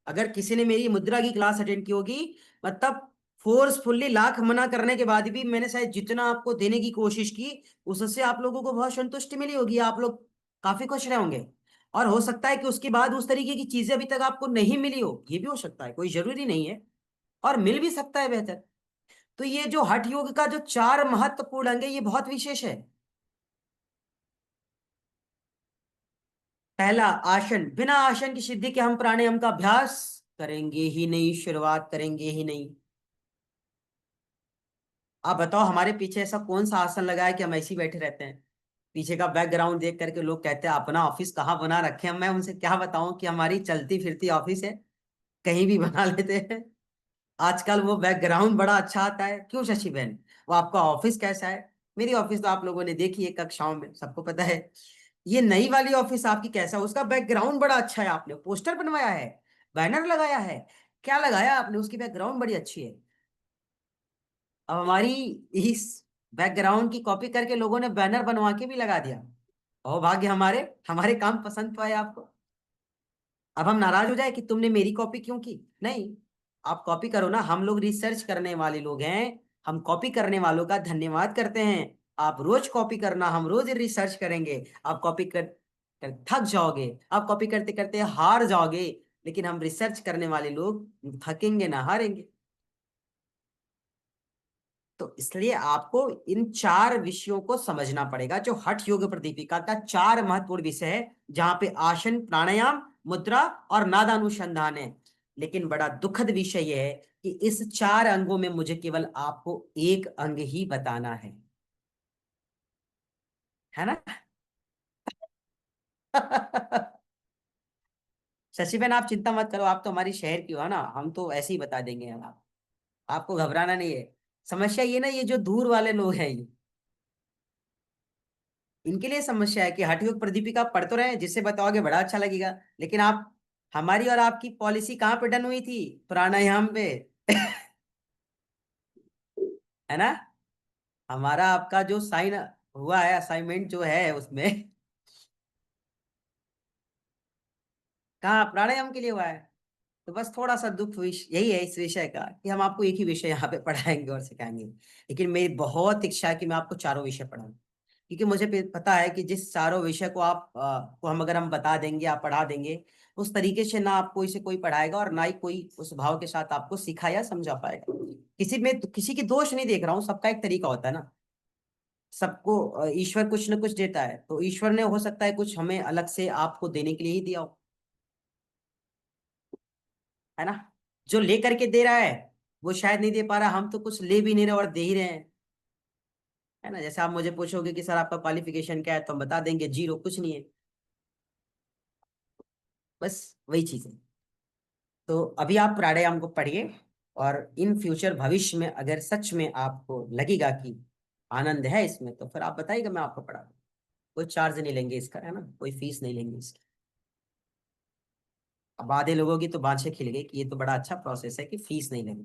अगर किसी ने मेरी मुद्रा की क्लास अटेंड की होगी, मतलब फोर्सफुल्ली लाख मना करने के बाद भी मैंने शायद जितना आपको देने की कोशिश की, उससे आप लोगों को बहुत संतुष्टि मिली होगी, आप लोग काफी खुश रहे होंगे। और हो सकता है कि उसके बाद उस तरीके की चीजें अभी तक आपको नहीं मिली हो, ये भी हो सकता है, कोई जरूरी नहीं है, और मिल भी सकता है बेहतर। तो ये जो हठ योग का जो 4 महत्वपूर्ण अंग है, ये बहुत विशेष है। पहला, आसन। बिना आसन की सिद्धि के हम प्राणायाम का अभ्यास करेंगे ही नहीं, शुरुआत करेंगे ही नहीं। आप बताओ, हमारे पीछे ऐसा कौन सा आसन लगा है कि हम ऐसे ही बैठे रहते हैं? पीछे का बैकग्राउंड देख करके लोग कहते हैं अपना ऑफिस कहाँ बना रखे हैं। मैं उनसे क्या बताऊं कि हमारी चलती फिरती ऑफिस है, कहीं भी बना लेते हैं। आजकल वो बैकग्राउंड बड़ा अच्छा आता है। क्यों शशि बहन, वो आपका ऑफिस कैसा है? मेरी ऑफिस तो आप लोगों ने देखी है कक्षाओं में, सबको पता है। ये नई वाली ऑफिस आपकी कैसा है? उसका बैकग्राउंड बड़ा अच्छा है, आपने पोस्टर बनवाया है, बैनर लगाया है, क्या लगाया आपने? उसकी बैकग्राउंड बड़ी अच्छी है। अब हमारी इस बैकग्राउंड की कॉपी करके लोगों ने बैनर बनवा के भी लगा दिया। और भाग्य हमारे, हमारे काम पसंद तो आए आपको। अब हम नाराज हो जाए कि तुमने मेरी कॉपी क्यों की? नहीं, आप कॉपी करो ना, हम लोग रिसर्च करने वाले लोग हैं। हम कॉपी करने वालों का धन्यवाद करते हैं। आप रोज कॉपी करना, हम रोज रिसर्च करेंगे। आप कॉपी कर थक जाओगे, आप कॉपी करते करते हार जाओगे, लेकिन हम रिसर्च करने वाले लोग थकेंगे ना हारेंगे। तो इसलिए आपको इन 4 विषयों को समझना पड़ेगा, जो हठ योग प्रदीपिका का 4 महत्वपूर्ण विषय है, जहां पे आसन, प्राणायाम, मुद्रा और नादानुसंधान है। लेकिन बड़ा दुखद विषय यह है कि इस 4 अंगों में मुझे केवल आपको एक अंग ही बताना है ना? शशि बहन, आप चिंता मत करो, आप तो हमारी शहर की हो ना, हम तो ऐसे ही बता देंगे। हम आपको घबराना नहीं है। समस्या ये ना, ये जो दूर वाले लोग हैं, इनके लिए समस्या है कि हठयोग प्रदीपिका पढ़ तो रहे हैं, जिससे बताओगे बड़ा अच्छा लगेगा, लेकिन आप, हमारी और आपकी पॉलिसी कहाँ पे डन हुई थी? प्राणायाम पे। है ना? हमारा आपका जो साइन हुआ है, असाइनमेंट जो है उसमें, कहाँ प्राणायाम के लिए हुआ है। तो बस थोड़ा सा दुख यही है इस विषय का, कि हम आपको एक ही विषय यहाँ पे पढ़ाएंगे और सिखाएंगे। लेकिन मेरी बहुत इच्छा है कि मैं आपको चारों विषय पढ़ाऊं, क्योंकि मुझे पता है कि जिस चारों विषय को आप को हम अगर हम बता देंगे, आप पढ़ा देंगे, उस तरीके से ना आपको इसे कोई पढ़ाएगा और ना ही कोई उस भाव के साथ आपको सिखाया समझा पाएगा। किसी में किसी की दोष नहीं देख रहा हूँ, सबका एक तरीका होता है ना। सबको ईश्वर कुछ न कुछ देता है, तो ईश्वर ने हो सकता है कुछ हमें अलग से आपको देने के लिए ही दिया हो, है ना? जो ले करके दे रहा है वो शायद नहीं दे पा रहा, हम तो कुछ ले भी नहीं रहे और दे ही रहे हैं। है ना? जैसे आप मुझे पूछोगे कि सर आपका क्वालिफिकेशन क्या है, तो हम बता देंगे जीरो, कुछ नहीं है। बस वही चीज है। तो अभी आप प्राणायाम को पढ़िए, और इन फ्यूचर भविष्य में अगर सच में आपको लगेगा कि आनंद है इसमें, तो फिर आप बताइएगा, मैं आपको पढ़ा दूँ। कोई चार्ज नहीं लेंगे इसका, है ना, कोई फीस नहीं लेंगे इसकी। अब आधे लोगों की तो बाँछें खिल गई कि ये तो बड़ा अच्छा प्रोसेस है कि फीस नहीं लेंगे।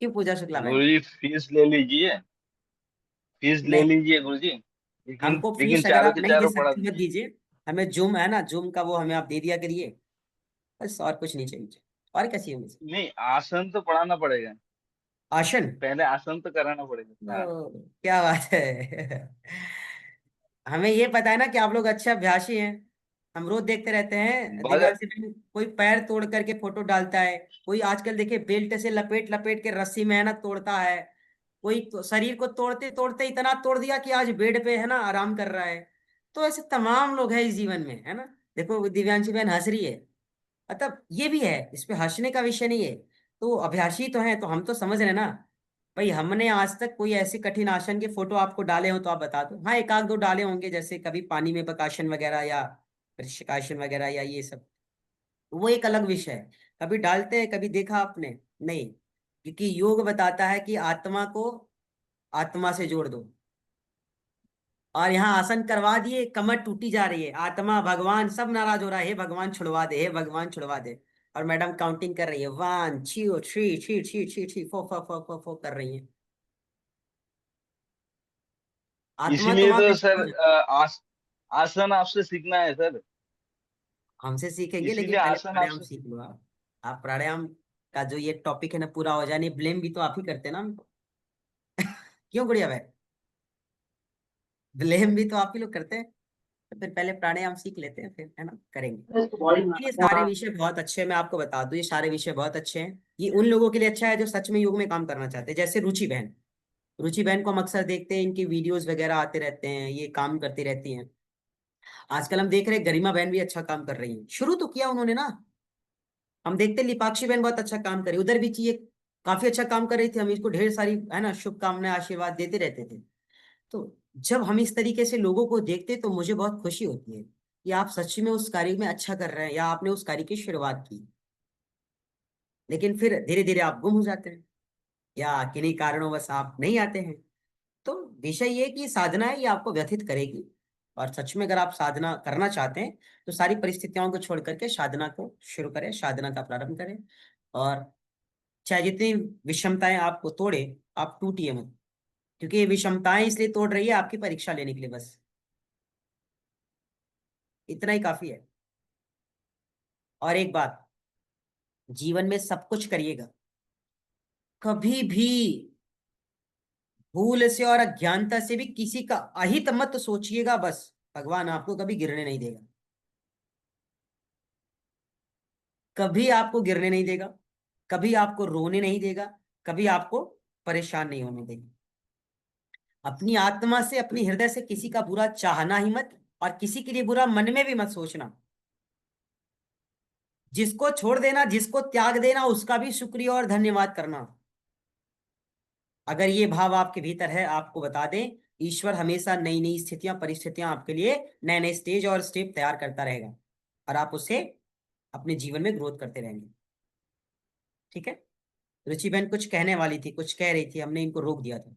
क्यों पूजा शुक्ला बहन? गुरुजी फीस ले लीजिए, फीस ले नहीं, लीजिए गुरुजी। लेकिन हमको लेकिन फीस अगर चारों आप के नहीं दे चारों पढ़ा सकते मत दीजिए। दीजिए। हमें जूम है ना, जूम का वो हमें आप दे दिया करिए, बस, और कुछ नहीं चाहिए। और क्या चाहिए मुझे? नहीं, आसन तो पढ़ाना पड़ेगा। आसन? पहले आसन तो कराना पड़ेगा, हाँ। ओ, क्या बात है। हमें ये पता है ना कि आप लोग अच्छे अभ्यासी हैं। हम रोज देखते रहते हैं बगल। दिव्यांशी बहन, कोई पैर तोड़ करके फोटो डालता है, कोई आजकल देखिए बेल्ट से लपेट लपेट के रस्सी मेहनत तोड़ता है, कोई तो शरीर को तोड़ते तोड़ते इतना तोड़ दिया कि आज बेड पे, है ना, आराम कर रहा है। तो ऐसे तमाम लोग हैं इस जीवन में, है ना? देखो दिव्यांशी बहन हंस रही है, मतलब ये भी है, इस पे हंसने का विषय नहीं है। तो अभ्यासी तो हैं, तो हम तो समझ रहे हैं ना। भाई हमने आज तक कोई ऐसे कठिन आसन के फोटो आपको डाले हो तो आप बता दो। हाँ, एक आध दो डाले होंगे, जैसे कभी पानी में बकासन वगैरह, या ऋषिकासन वगैरह, या ये सब, वो एक अलग विषय है। कभी डालते हैं, कभी देखा आपने? नहीं, क्योंकि योग बताता है कि आत्मा को आत्मा से जोड़ दो। और यहाँ आसन करवा दिए, कमर टूटी जा रही है, आत्मा भगवान सब नाराज हो रहा है, हे भगवान छुड़वा दे, हे भगवान छुड़वा दे। और मैडम काउंटिंग कर रही है, 1 2 3 3 3 3 3 4 4 4 4 4 कर रही है। आत्मा तो इसीलिए वहां तो सर पे, आसन आपसे सीखना है सर। हमसे सीखेंगे, लेकिन इसीलिए पहले आसन प्राणायाम आपसे सीख लो आप प्राणायाम का जो ये टॉपिक है ना पूरा हो जाए, नहीं ब्लेम भी तो आप ही करते हैं ना हमको। क्यों गुड़िया भाई? ब्लेम भी तो आप ही लोग करते हैं, तो फिर पहले प्राणायाम सीख लेते हैं, फिर है ना करेंगे। ये सारे विषय बहुत अच्छे हैं, मैं आपको बता दूं, ये सारे विषय बहुत अच्छे हैं। ये उन लोगों के लिए अच्छा है जो सच में योग में काम करना चाहते हैं, जैसे रुचि बहन। रुचि बहन को हम अक्सर देखते हैं, इनकी वीडियोस वगैरह आते रहते हैं, ये काम करती रहती हैं। आजकल हम देख रहे हैं गरिमा बहन भी अच्छा काम कर रही है, शुरू तो किया उन्होंने ना। हम देखते हैं लिपाक्षी बहन बहुत अच्छा काम करे, उधर भी चाहिए, काफी अच्छा काम कर रही थी, हम इसको ढेर सारी है ना शुभकामनाएं आशीर्वाद देते रहते थे। तो जब हम इस तरीके से लोगों को देखते हैं, तो मुझे बहुत खुशी होती है कि आप सच में उस कार्य में अच्छा कर रहे हैं, या आपने उस कार्य की शुरुआत की, लेकिन फिर धीरे धीरे आप गुम हो जाते हैं, या किन्हीं कारणों आप नहीं आते हैं। तो विषय ये है कि साधना है, ये आपको व्यथित करेगी। और सच में अगर आप साधना करना चाहते हैं, तो सारी परिस्थितियों को छोड़ करके साधना को शुरू करें, साधना का प्रारंभ करें। और चाहे जितनी विषमताएं आपको तोड़े, आप टूटिए मत, क्योंकि ये विषमताएं इसलिए तोड़ रही है आपकी परीक्षा लेने के लिए, बस इतना ही काफी है। और एक बात, जीवन में सब कुछ करिएगा, कभी भी भूल से और अज्ञानता से भी किसी का अहित मत सोचिएगा, बस भगवान आपको कभी गिरने नहीं देगा, कभी आपको गिरने नहीं देगा, कभी आपको रोने नहीं देगा, कभी आपको परेशान नहीं होने देगा। अपनी आत्मा से, अपनी हृदय से किसी का बुरा चाहना ही मत, और किसी के लिए बुरा मन में भी मत सोचना। जिसको छोड़ देना, जिसको त्याग देना, उसका भी शुक्रिया और धन्यवाद करना। अगर ये भाव आपके भीतर है, आपको बता दें, ईश्वर हमेशा नई नई स्थितियां परिस्थितियां आपके लिए, नए नए स्टेज और स्टेप तैयार करता रहेगा, और आप उससे अपने जीवन में ग्रोथ करते रहेंगे। ठीक है। रुचि बहन कुछ कहने वाली थी, कुछ कह रही थी, हमने इनको रोक दिया था।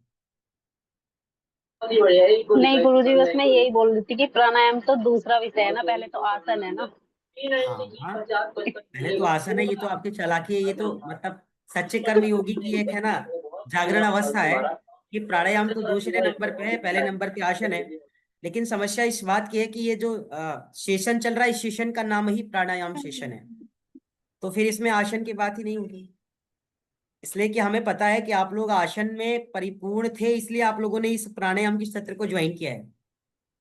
नहीं गुरुजी, बस मैं यही बोल रही थी कि प्राणायाम तो दूसरा विषय है ना, पहले तो आसन है ना। हाँ हाँ, पहले तो आसन है, ये तो आपकी चालाकी है, ये तो मतलब सच्चे कर्म योगी की एक है ना जागरण अवस्था है। ये प्राणायाम तो दूसरे नंबर पे है, पहले नंबर पे आसन है। लेकिन समस्या इस बात की है कि ये जो सेशन चल रहा है, इस सेशन का नाम ही प्राणायाम सेशन है, तो फिर इसमें आसन की बात ही नहीं होगी। इसलिए कि हमें पता है कि आप लोग आसन में परिपूर्ण थे, इसलिए आप लोगों ने इस प्राणायाम की सत्र को ज्वाइन किया है।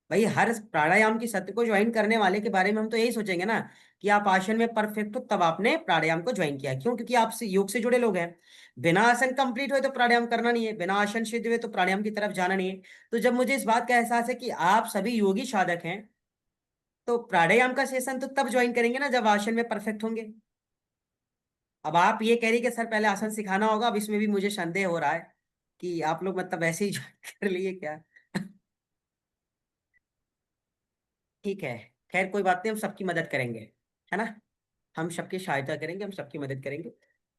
भाई हर प्राणायाम की सत्र को ज्वाइन करने वाले के बारे में हम तो यही सोचेंगे ना, कि आप आसन में परफेक्ट हो, तब आपने प्राणायाम को ज्वाइन किया। क्यों? क्योंकि आप योग से जुड़े लोग हैं। बिना आसन कंप्लीट हुए तो प्राणायाम करना नहीं है, बिना आसन सिद्ध हुए तो प्राणायाम की तरफ जाना नहीं है। तो जब मुझे इस बात का एहसास है कि आप सभी योगी साधक हैं, तो प्राणायाम का सेशन तो तब ज्वाइन करेंगे ना जब आसन में परफेक्ट होंगे। अब आप ये कह रही कि सर पहले आसन सिखाना होगा, अब इसमें भी मुझे संदेह हो रहा है कि आप लोग मतलब ऐसे ही ज्वाइन कर लिए क्या। ठीक है, खैर कोई बात नहीं, हम सबकी मदद करेंगे, है ना। हम सबकी सहायता करेंगे, हम सबकी मदद करेंगे।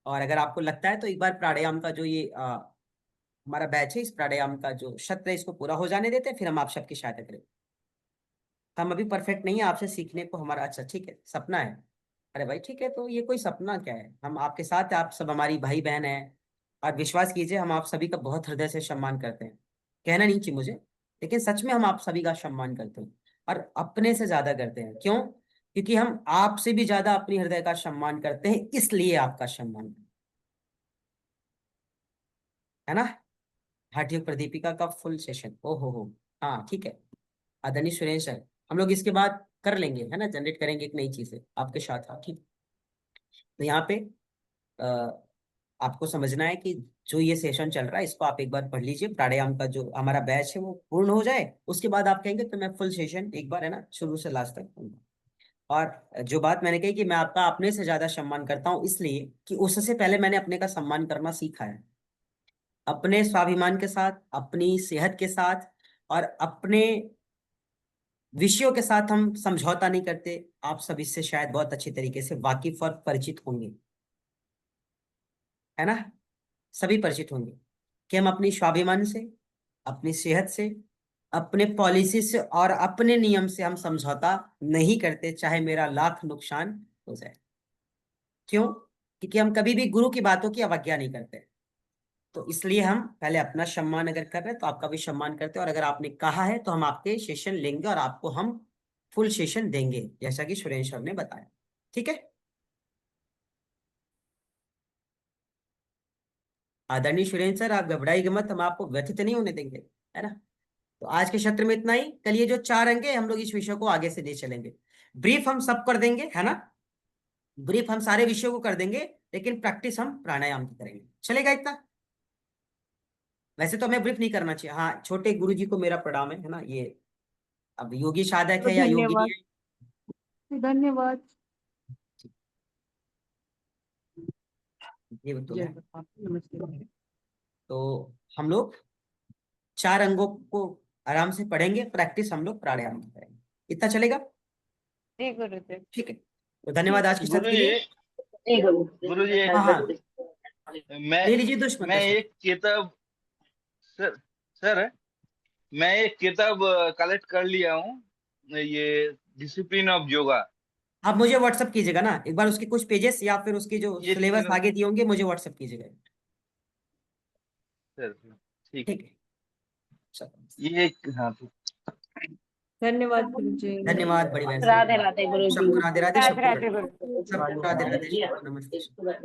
और अगर आपको लगता है तो एक बार प्राणायाम का जो ये हमारा बैच है, इस प्राणायाम का जो सत्र है, इसको पूरा हो जाने देते हैं, फिर हम आप सबकी सहायता करेंगे। हम अभी परफेक्ट नहीं है, आपसे सीखने को हमारा, अच्छा ठीक है, सपना है। अरे भाई ठीक है, तो ये कोई सपना क्या है, हम आपके साथ हैं, आप सब हमारी भाई बहन है। और विश्वास कीजिए, हम आप सभी का बहुत हृदय से सम्मान करते हैं। कहना नहीं चाहिए मुझे, लेकिन सच में हम आप सभी का सम्मान करते हैं, और अपने से ज्यादा करते हैं। क्यों? क्योंकि हम आपसे भी ज्यादा अपनी हृदय का सम्मान करते हैं, इसलिए आपका सम्मान, है ना। हठयोग प्रदीपिका का फुल सेशन, ओ हो। हाँ ठीक है, आदरणीय सुरेश सर, हम लोग इसके बाद कर लेंगे, है ना, जनरेट करेंगे एक नई चीज है आपके साथ। हाँ ठीक। तो यहाँ पे अ, आपको समझना है कि जो ये सेशन चल रहा है, इसको आप एक बार पढ़ लीजिए, प्राणायाम का जो हमारा बैच है वो पूर्ण हो जाए, उसके बाद आप कहेंगे तो मैं फुल सेशन एक बार है ना शुरू से लास्ट तक पढ़ूंगा। और जो बात मैंने कही कि मैं आपका अपने से ज्यादा सम्मान करता हूँ, इसलिए कि उससे पहले मैंने अपने का सम्मान करना सीखा है, अपने स्वाभिमान के साथ, अपनी सेहत के साथ, और अपने विषयों के साथ हम समझौता नहीं करते। आप सब इससे शायद बहुत अच्छी तरीके से वाकिफ और परिचित होंगे, है ना। सभी परिचित होंगे कि हम अपनी स्वाभिमान से, अपनी सेहत से, अपने पॉलिसी से और अपने नियम से हम समझौता नहीं करते, चाहे मेरा लाख नुकसान हो जाए। क्यों? क्योंकि हम कभी भी गुरु की बातों की अवज्ञा नहीं करते। तो इसलिए हम पहले अपना सम्मान अगर कर रहे हैं, तो आपका भी सम्मान करते हैं, और अगर आपने कहा है तो हम आपके सेशन लेंगे, और आपको हम फुल सेशन देंगे, जैसा कि सुरेश सर ने बताया। ठीक है। आदरणीय सुरेश सर, आप घबराइए मत, हम आपको व्यथित नहीं होने देंगे, है ना। तो आज के सत्र में इतना ही। कल ये जो 4 अंक है हम लोग इस विषय को आगे से ले चलेंगे। ब्रीफ हम सब कर देंगे, है ना, ब्रीफ हम सारे विषयों को कर देंगे, लेकिन प्रैक्टिस हम प्राणायाम की करेंगे। चलेगा इतना? वैसे तो हमें ब्रीफ नहीं करना चाहिए। हाँ, छोटे गुरुजी को मेरा प्रणाम है ना। ये अब योगी साधक है या योगिनी है, धन्यवाद। ये तो है। तो हम लोग 4 अंगों को आराम से पढ़ेंगे, प्रैक्टिस हम लोग प्राणायाम की करेंगे। इतना चलेगा? जी गुरुजी। ठीक है, तो धन्यवाद आज के सत्र गुरु के जी, लिए। जी गुरु। गुरु जी, हाँ हाँ, मैं ले लीजिए दुष्मत मैं दशा। एक किताब सर सर मैं एक किताब कलेक्ट कर लिया हूँ, ये डिसिप्लिन ऑफ योगा। आप मुझे व्हाट्सअप कीजिएगा ना एक बार, उसके कुछ पेजेस या फिर उसके जो ये सिलेबस तीनों आगे दिए होंगे मुझे व्हाट्सअप कीजिएगा। सर, ठीक है। ठीक है, चलो, ये हाँ, धन्यवाद गुरुजी। धन्यवाद बड़ी बहन। राधे राधे गुरु जी। सबको राधे राधे, राधे सबको राधे प्रणाम। गुरुजी। सबको राधे राधे, सबको नमस्ते।